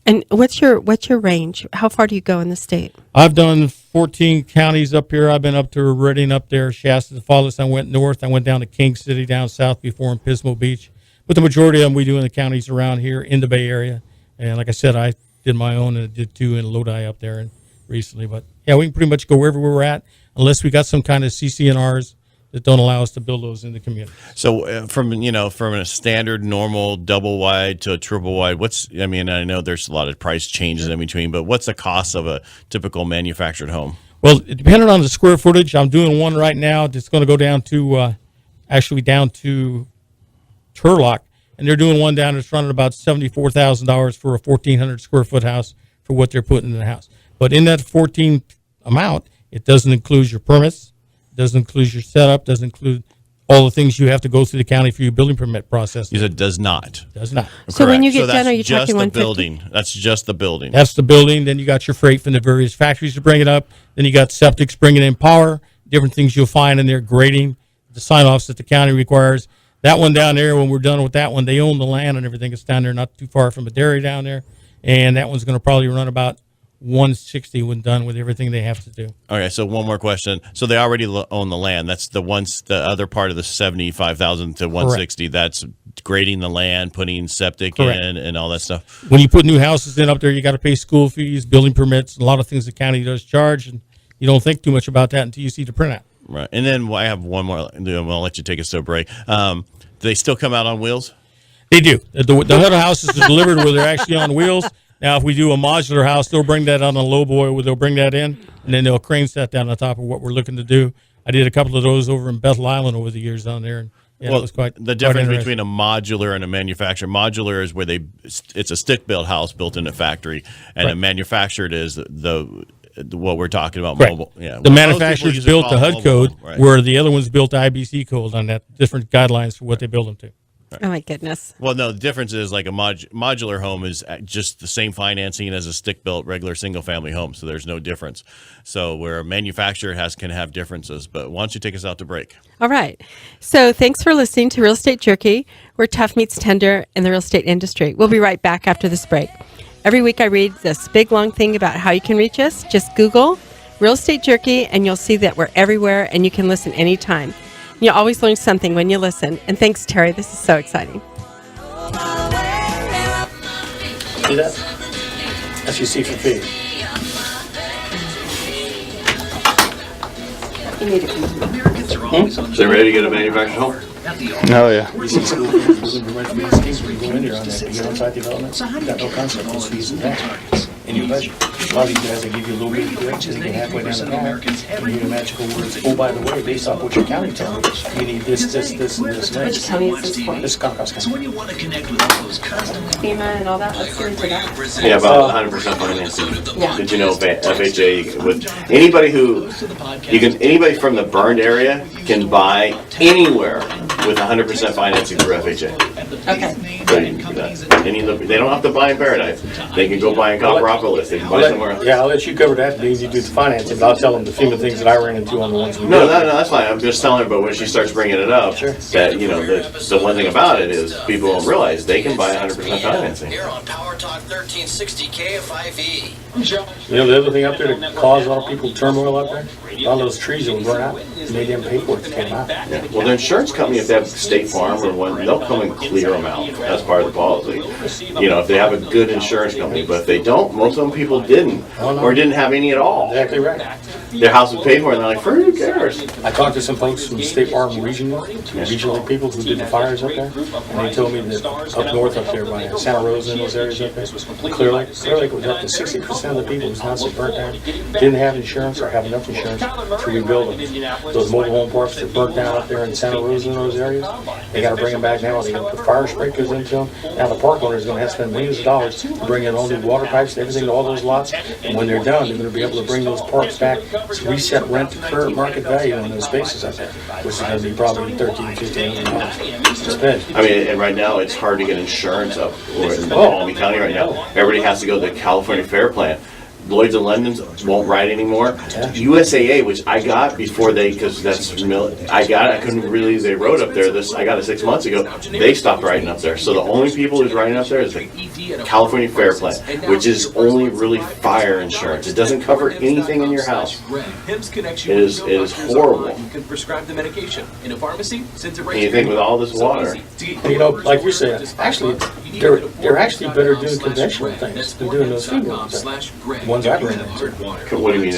Speaker 5: And what's your range? How far do you go in the state?
Speaker 7: I've done 14 counties up here. I've been up to Redding up there, Shasta, Falls. I went north. I went down to King City, down south before in Pismo Beach. But the majority of them we do in the counties around here in the Bay Area. And like I said, I did my own and I did two in Lodi up there and recently. But yeah, we can pretty much go wherever we're at unless we got some kind of CC&Rs that don't allow us to build those in the community.
Speaker 3: So from a standard normal double wide to a triple wide, I know there's a lot of price changes in between, but what's the cost of a typical manufactured home?
Speaker 7: Well, depending on the square footage, I'm doing one right now that's going to go down to Turlock, and they're doing one down that's running about $74,000 for a 1,400 square foot house for what they're putting in the house. But in that 14 amount, it doesn't include your permits, doesn't include your setup, doesn't include all the things you have to go through the county for your building permit process.
Speaker 3: You said does not.
Speaker 7: Does not.
Speaker 5: So when you get done,
Speaker 3: that's
Speaker 5: are you
Speaker 3: just
Speaker 5: talking
Speaker 3: the
Speaker 5: 150?
Speaker 3: building? That's just the building.
Speaker 7: That's the building. Then you got your freight from the various factories to bring it up. Then you got septics bringing in power, different things you'll find in there, grading, the sign-offs that the county requires. That one down there, when we're done with that one, they own the land and everything. It's down there, not too far from a dairy down there. And that one's going to probably run about $160 when done with everything they have to do.
Speaker 3: Okay, so one more question. So they already own the land. That's the other part of the $75,000 to $160. Correct. That's grading the land, putting septic
Speaker 7: Correct.
Speaker 3: in, and all that stuff.
Speaker 7: When you put new houses in up there, you got to pay school fees, building permits, a lot of things the county does charge, and you don't think too much about that until you see the printout.
Speaker 3: Right, and then I have one more. I'll let you take us to a break. Do they still come out on wheels?
Speaker 7: They do. The HUD houses are delivered where they're actually on wheels. Now, if we do a modular house, they'll bring that on a low boy where they'll bring that in, and then they'll crane set down on top of what we're looking to do. I did a couple of those over in Bethel Island over the years down there. And yeah,
Speaker 3: well,
Speaker 7: it was quite
Speaker 3: the difference between a modular and a manufactured. Modular is where it's a stick-built house built in a factory, and a manufactured is what we're talking about.
Speaker 7: Right.
Speaker 3: Mobile. Yeah,
Speaker 7: the manufacturers built the HUD code,
Speaker 3: right,
Speaker 7: where the other ones built IBC code on that, different guidelines for what they build them to.
Speaker 3: Right.
Speaker 5: Oh my goodness.
Speaker 3: Well, no, the difference is like a modular home is just the same financing as a stick-built regular single-family home, so there's no difference. So where a manufacturer can have differences. But why don't you take us out to break?
Speaker 5: All right. So thanks for listening to Real Estate Jerky, where tough meets tender in the real estate industry. We'll be right back after this break. Every week I read this big, long thing about how you can reach us. Just Google Real Estate Jerky, and you'll see that we're everywhere, and you can listen anytime. You always learn something when you listen. And thanks, Terry. This is so exciting.
Speaker 4: See that? That's your secret fee.
Speaker 3: So you ready to get a manufactured home?
Speaker 9: Oh, yeah.
Speaker 4: You see school building permit for these things, when you go in there on that, you on-site development, you got no concept of fees and that in your budget. A lot of these guys, they give you a little bit of direction, they get halfway down the path, and you hear magical words. Oh, by the way, based off what your county tells you, you need this, and this, and this.
Speaker 5: Which county is this for?
Speaker 4: This is Contra Costa County.
Speaker 5: FEMA and all that. Let's get into that.
Speaker 3: Yeah, about 100% financing.
Speaker 5: Yeah.
Speaker 3: Did you know FHA would anybody from the burned area can buy anywhere with 100% financing through FHA?
Speaker 5: Okay.
Speaker 3: So they don't have to buy in Paradise. They can go buy in Copperopolis. They can buy somewhere else.
Speaker 4: Yeah, I'll let you cover that, Dean. You do the financing, but I'll tell them the FEMA things that I ran into on the ones we
Speaker 3: No,
Speaker 4: did.
Speaker 3: that's fine. I'm just telling her, but when she starts bringing it up, that, the one thing about it is people don't realize they can buy 100% financing.
Speaker 1: Here on Power Talk 1360 KFIV.
Speaker 4: You know, the other thing up there that caused a lot of people turmoil up there? A lot of those trees that were burnt out, and they didn't pay for it to came out.
Speaker 3: Yeah. Well, the insurance company, if they have State Farm or one, they'll come and clear them out as part of the policy. If they have a good insurance company. But if they don't, most of them people didn't, or didn't have any at all.
Speaker 4: Exactly right.
Speaker 3: Their house was paid for, and they're like, who cares?
Speaker 4: I talked to some folks from State Farm regional people who did the fires up there, and they told me that up north up there by Santa Rosa and those areas up there, Clear Lake was up to 60% of the people whose houses burnt down didn't have insurance or have enough insurance to rebuild them. Those mobile home parks that burnt down up there in Santa Rosa and those areas, they got to bring them back now. They got to put fire sprinklers into them. Now the park owner is going to have to spend millions of dollars to bring in all new water pipes and everything to all those lots. And when they're done, they're going to be able to bring those parks back, reset rent to current market value on those spaces up there, which is going to be probably $1,300-$1,500 to spend.
Speaker 3: I mean, and right now it's hard to get insurance up in Palmy County right now. Everybody has to go to the California Fair Plan. Lloyd's and London's won't write anymore. USAA, which I got before because I couldn't really, they wrote up there, I got it 6 months ago, they stopped writing up there. So the only people who's writing up there is the California Fair Plan, which is only really fire insurance. It doesn't cover anything in your house. It is horrible.
Speaker 8: You can prescribe the medication in a pharmacy.
Speaker 3: And you think with all this water.
Speaker 4: Like you said, actually, they're actually better doing conventional things than doing those FEMA things. Ones I've ran into.
Speaker 3: What do you mean,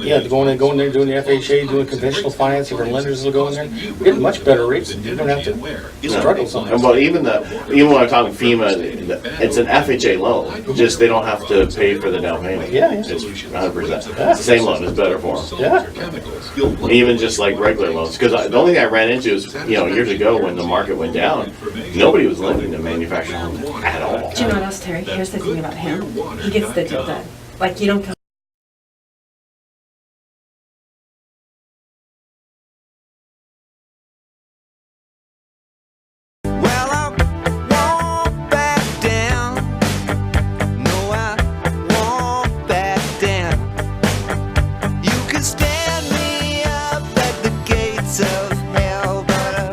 Speaker 4: Yeah, going there doing the FHA, doing conventional financing, or lenders will go in there, we're getting much better rates. You don't have to struggle sometimes.
Speaker 3: Well, even when I'm talking FEMA, it's an FHA loan. Just they don't have to pay for the down payment.
Speaker 4: Yeah.
Speaker 3: It's 100%. It's the same loan. It's better for them.
Speaker 4: Yeah.
Speaker 3: Even just like regular loans. Because the only thing I ran into is, years ago when the market went down, nobody was lending to manufactured homes at all.
Speaker 5: Do you know what else, Terry? Here's the thing about him. He gets the deal done. Like, you don't come.
Speaker 1: Well, I won't back down. No, I won't back down. You can stand me up at the gates of hell, but I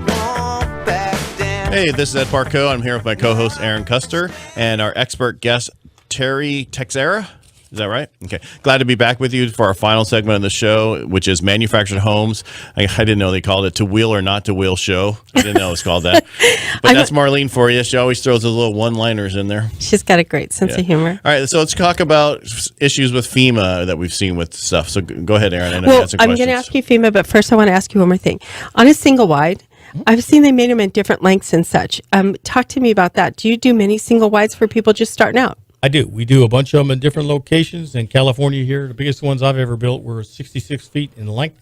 Speaker 1: won't back down.
Speaker 3: Hey, this is Ed Parcaut. I'm here with my co-host Erin Custer and our expert guest Terrance Texiera. Is that right? Okay. Glad to be back with you for our final segment of the show, which is manufactured homes. I didn't know they called it To Wheel or Not To Wheel show. I didn't know it was called that. But that's Marlene for you. She always throws those little one-liners in there.
Speaker 5: She's got a great sense of humor.
Speaker 3: All right. So let's talk about issues with FEMA that we've seen with stuff. So go ahead, Erin. I know you had some
Speaker 5: I'm
Speaker 3: questions.
Speaker 5: going to ask you FEMA, but first I want to ask you one more thing. On a single wide, I've seen they made them in different lengths and such. Talk to me about that. Do you do many single wides for people just starting out?
Speaker 7: I do. We do a bunch of them in different locations. In California here, the biggest ones I've ever built were 66 feet in length.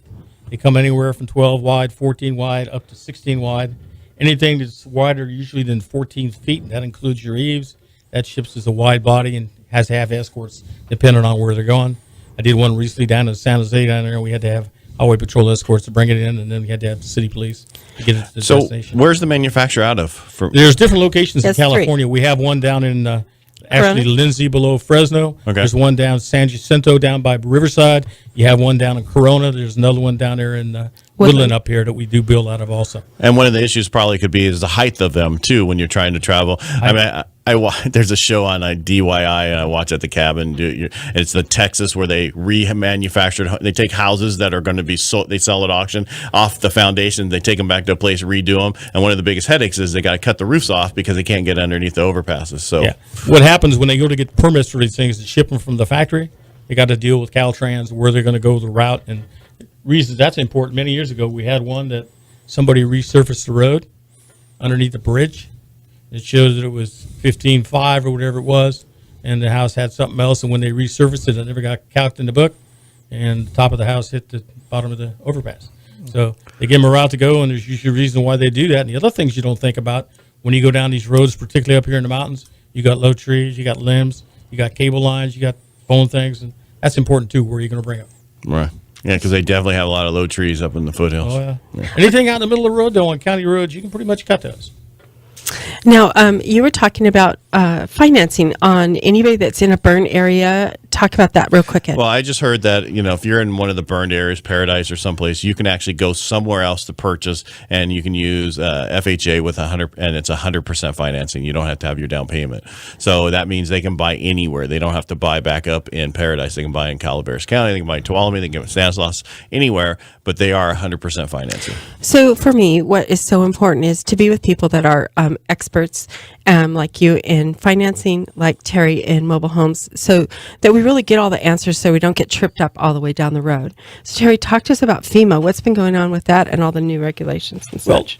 Speaker 7: They come anywhere from 12 wide, 14 wide, up to 16 wide. Anything that's wider usually than 14 feet, and that includes your eaves. That ships as a wide body and has to have escorts depending on where they're going. I did one recently down in San Jose down there, and we had to have highway patrol escorts to bring it in, and then we had to have the city police to get it to the destination.
Speaker 3: Where's the manufacturer out of?
Speaker 7: There's different locations in
Speaker 5: That's
Speaker 7: California. 3. We have one down in actually Lindsay below Fresno.
Speaker 3: Okay.
Speaker 7: There's one down San Jacinto down by Riverside. You have one down in Corona. There's another one down there in Woodland up here that we do build out of also.
Speaker 3: And one of the issues probably could be is the height of them too when you're trying to travel. There's a show on DYI and I watch at the cabin. It's the Texas where they remanufactured. They take houses that are going to be sold. They sell at auction off the foundation. They take them back to a place, redo them. And one of the biggest headaches is they got to cut the roofs off because they can't get underneath the overpasses. So
Speaker 7: what happens when they go to get permits for these things to ship them from the factory? They got to deal with Caltrans where they're going to go the route and reasons that's important. Many years ago, we had one that somebody resurfaced the road underneath the bridge. It shows that it was 15.5 or whatever it was, and the house had something else. And when they resurfaced it, it never got calced in the book, and the top of the house hit the bottom of the overpass. So they give them a route to go, and there's usually a reason why they do that. And the other things you don't think about when you go down these roads, particularly up here in the mountains, you got low trees, you got limbs, you got cable lines, you got phone things, and that's important too. Where you're going to bring them,
Speaker 3: right? Yeah, because they definitely have a lot of low trees up in the foothills.
Speaker 7: Oh yeah. Anything out in the middle of the road, though, on county roads, you can pretty much cut those.
Speaker 5: Now, you were talking about financing on anybody that's in a burn area. Talk about that real quick, Ed.
Speaker 3: Well, I just heard that, if you're in one of the burned areas, Paradise or someplace, you can actually go somewhere else to purchase, and you can use FHA with 100, and it's 100% financing. You don't have to have your down payment. So that means they can buy anywhere. They don't have to buy back up in Paradise. They can buy in Calaveras County. They can buy in Tuolumne. They can get Stanislaus, anywhere, but they are 100% financing.
Speaker 5: So for me, what is so important is to be with people that are experts like you in financing, like Terry in mobile homes, so that we really get all the answers so we don't get tripped up all the way down the road. So Terry, talk to us about FEMA. What's been going on with that and all the new regulations and such?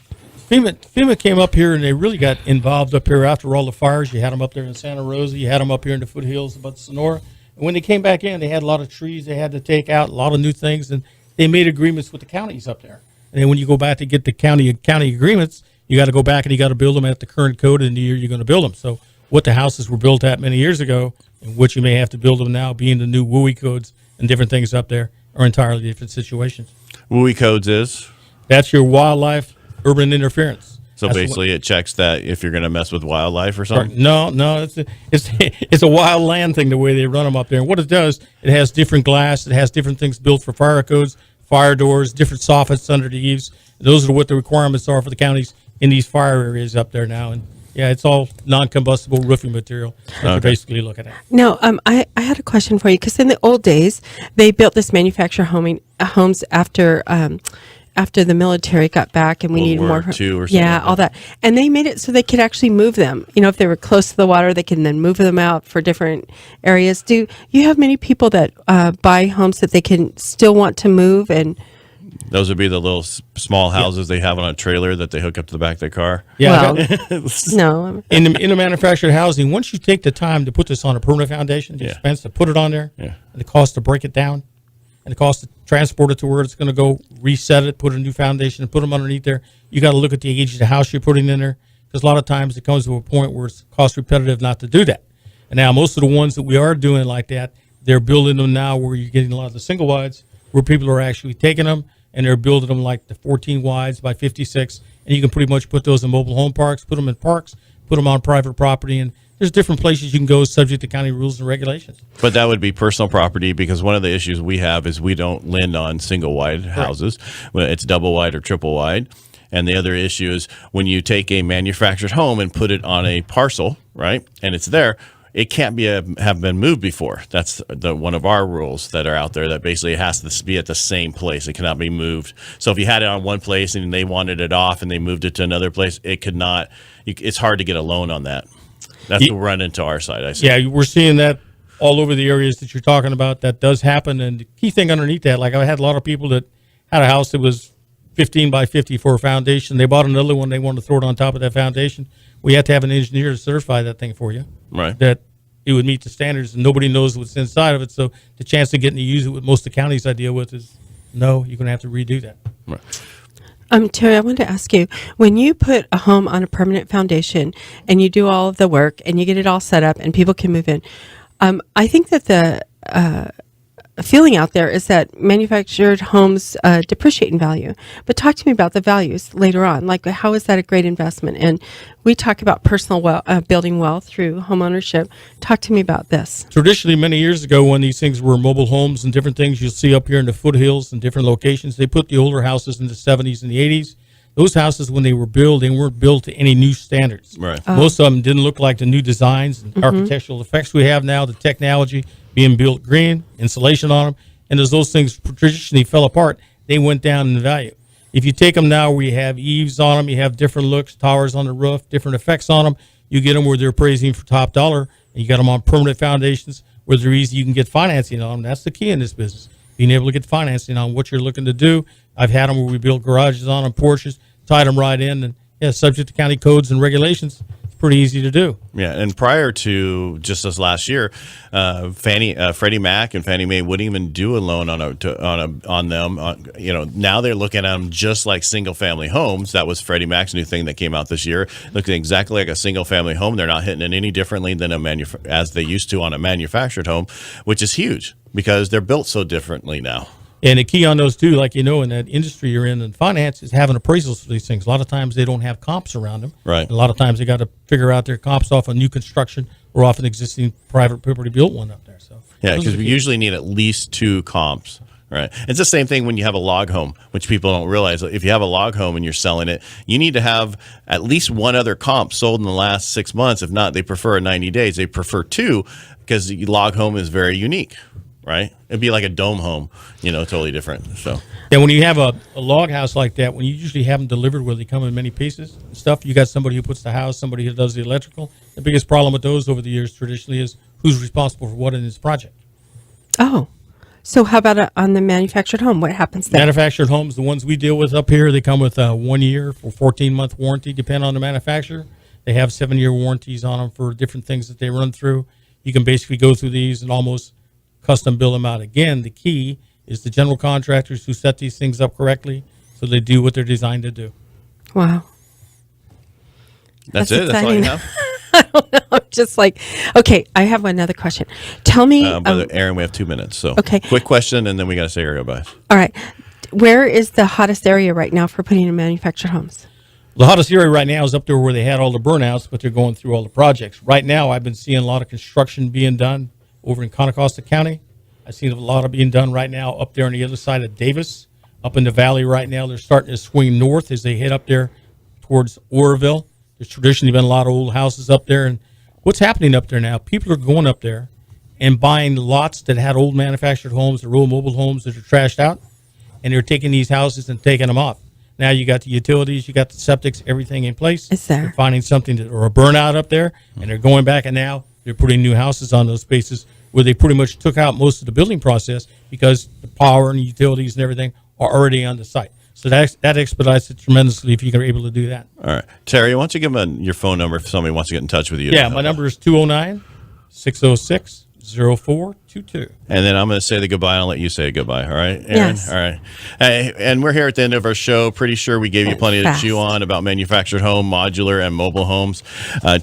Speaker 7: FEMA came up here and they really got involved up here after all the fires. You had them up there in Santa Rosa. You had them up here in the foothills about Sonora. And when they came back in, they had a lot of trees they had to take out, a lot of new things, and they made agreements with the counties up there. And then when you go back to get the county agreements, you got to go back and you got to build them at the current code in the year you're going to build them. So what the houses were built at many years ago and what you may have to build them now, being the new WUI codes and different things up there, are entirely different situations.
Speaker 3: WUI codes is?
Speaker 7: That's your wildlife urban interference.
Speaker 3: So
Speaker 7: That's
Speaker 3: basically, it checks that if you're going to mess with wildlife or something?
Speaker 7: No, it's a wild land thing, the way they run them up there. And what it does, it has different glass, it has different things built for fire codes, fire doors, different soffits under the eaves. Those are what the requirements are for the counties in these fire areas up there now. And yeah, it's all non-combustible roofing material that we're basically looking at.
Speaker 5: Now, I had a question for you, because in the old days, they built this manufactured homes after the military got back and we needed more.
Speaker 3: World War II or something.
Speaker 5: Yeah, all that. And they made it so they could actually move them. If they were close to the water, they can then move them out for different areas. Do you have many people that buy homes that they can still want to move? And
Speaker 3: those would be the little small houses they have on a trailer that they hook up to the back of their car.
Speaker 7: Yeah.
Speaker 5: No.
Speaker 7: In the manufactured housing, once you take the time to put this on a permanent foundation, the expense to put it on there, and the cost to break it down, and the cost to transport it to where it's going to go, reset it, put a new foundation, and put them underneath there, you got to look at the age of the house you're putting in there, because a lot of times it comes to a point where it's cost repetitive not to do that. And now most of the ones that we are doing like that, they're building them now where you're getting a lot of the single wides, where people are actually taking them and they're building them like the 14 wides by 56, and you can pretty much put those in mobile home parks, put them in parks, put them on private property, and there's different places you can go subject to county rules and regulations.
Speaker 3: But that would be personal property, because one of the issues we have is we don't lend on single wide houses. Well, it's double wide or triple wide. And the other issue is when you take a manufactured home and put it on a parcel, right, and it's there, it can't have been moved before. That's one of our rules that are out there, that basically it has to be at the same place. It cannot be moved. So if you had it on one place and they wanted it off and they moved it to another place, it could not. It's hard to get a loan on that. That's what we run into our side, I see.
Speaker 7: Yeah, we're seeing that all over the areas that you're talking about. That does happen. And the key thing underneath that, like I had a lot of people that had a house that was 15 by 50 for a foundation. They bought another one. They wanted to throw it on top of that foundation. We have to have an engineer to certify that thing for you.
Speaker 3: Right.
Speaker 7: That it would meet the standards, and nobody knows what's inside of it. So the chance of getting to use it with most of the counties I deal with is no, you're going to have to redo that.
Speaker 3: Right.
Speaker 5: Terry, I wanted to ask you, when you put a home on a permanent foundation and you do all of the work and you get it all set up and people can move in, I think that the feeling out there is that manufactured homes depreciate in value. But talk to me about the values later on. Like, how is that a great investment? And we talk about personal building wealth through home ownership. Talk to me about this.
Speaker 7: Traditionally, many years ago, when these things were mobile homes and different things you'll see up here in the foothills and different locations, they put the older houses in the 70s and the 80s. Those houses, when they were built, they weren't built to any new standards.
Speaker 3: Right.
Speaker 7: Most of them didn't look like the new designs and architectural effects we have now, the technology being built green, insulation on them. And as those things traditionally fell apart, they went down in value. If you take them now where you have eaves on them, you have different looks, towers on the roof, different effects on them, you get them where they're appraising for top dollar, and you got them on permanent foundations where they're easy, you can get financing on them. That's the key in this business, being able to get financing on what you're looking to do. I've had them where we built garages on them, porches, tied them right in, and yeah, subject to county codes and regulations, it's pretty easy to do.
Speaker 3: Yeah, and prior to just this last year, Freddie Mac and Fannie Mae wouldn't even do a loan on them. Now they're looking at them just like single family homes. That was Freddie Mac's new thing that came out this year, looking exactly like a single family home. They're not hitting it any differently than as they used to on a manufactured home, which is huge because they're built so differently now.
Speaker 7: And the key on those too, like in that industry you're in finance, is having appraisals for these things. A lot of times they don't have comps around them.
Speaker 3: Right.
Speaker 7: And a lot of times they got to figure out their comps off a new construction or off an existing private property built one up there. So
Speaker 3: Yeah,
Speaker 7: those are
Speaker 3: because
Speaker 7: the
Speaker 3: we
Speaker 7: key.
Speaker 3: usually need at least 2 comps. Right. It's the same thing when you have a log home, which people don't realize. If you have a log home and you're selling it, you need to have at least 1 other comp sold in the last 6 months. If not, they prefer 90 days. They prefer 2 because the log home is very unique. Right. It'd be like a dome home, totally different. So.
Speaker 7: And when you have a log house like that, when you usually have them delivered where they come in many pieces and stuff, you got somebody who puts the house, somebody who does the electrical. The biggest problem with those over the years traditionally is who's responsible for what in this project.
Speaker 5: Oh, so how about on the manufactured home? What happens there?
Speaker 7: Manufactured homes, the ones we deal with up here, they come with a 1 year or 14-month warranty, depending on the manufacturer. They have 7-year warranties on them for different things that they run through. You can basically go through these and almost custom build them out. Again, the key is the general contractors who set these things up correctly so they do what they're designed to do.
Speaker 5: Wow.
Speaker 3: That's it? That's all you have?
Speaker 5: I don't know. I'm just like, okay, I have another question. Tell me.
Speaker 3: Erin, we have 2 minutes. So
Speaker 5: Okay.
Speaker 3: quick question, and then we got to say our goodbyes.
Speaker 5: All right. Where is the hottest area right now for putting in manufactured homes?
Speaker 7: The hottest area right now is up there where they had all the burnouts, but they're going through all the projects. Right now, I've been seeing a lot of construction being done over in Connecosta County. I've seen a lot of being done right now up there on the other side of Davis. Up in the valley right now, they're starting to swing north as they head up there towards Oroville. There's traditionally been a lot of old houses up there. And what's happening up there now, people are going up there and buying lots that had old manufactured homes, or old mobile homes that are trashed out, and they're taking these houses and taking them off. Now you got the utilities, you got the septics, everything in place.
Speaker 5: Is there?
Speaker 7: They're finding something or a burnout up there, and they're going back, and now they're putting new houses on those spaces where they pretty much took out most of the building process because the power and utilities and everything are already on the site. So that expedites it tremendously if you're able to do that.
Speaker 3: All right. Terry, why don't you give them your phone number if somebody wants to get in touch with you?
Speaker 7: Yeah, my number is 209-606-0422.
Speaker 3: And then I'm going to say the goodbye, and I'll let you say goodbye. All right, Erin?
Speaker 5: Yes.
Speaker 3: All right. Hey, and we're here at the end of our show. Pretty sure we gave you plenty to chew on about manufactured home, modular, and mobile homes.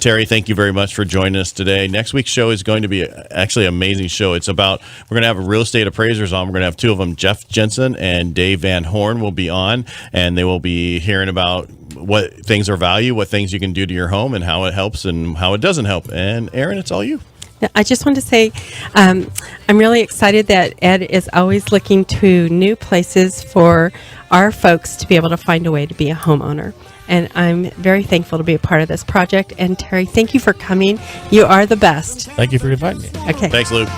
Speaker 3: Terry, thank you very much for joining us today. Next week's show is going to be actually an amazing show. It's about, we're going to have real estate appraisers on. We're going to have 2 of them, Jeff Jensen and Dave Van Horn will be on, and they will be hearing about what things are value, what things you can do to your home, and how it helps and how it doesn't help. And Erin, it's all you.
Speaker 5: I just want to say I'm really excited that Ed is always looking to new places for our folks to be able to find a way to be a homeowner. And I'm very thankful to be a part of this project. And Terry, thank you for coming. You are the best.
Speaker 7: Thank you for inviting me.
Speaker 5: Okay.
Speaker 3: Thanks, Luke.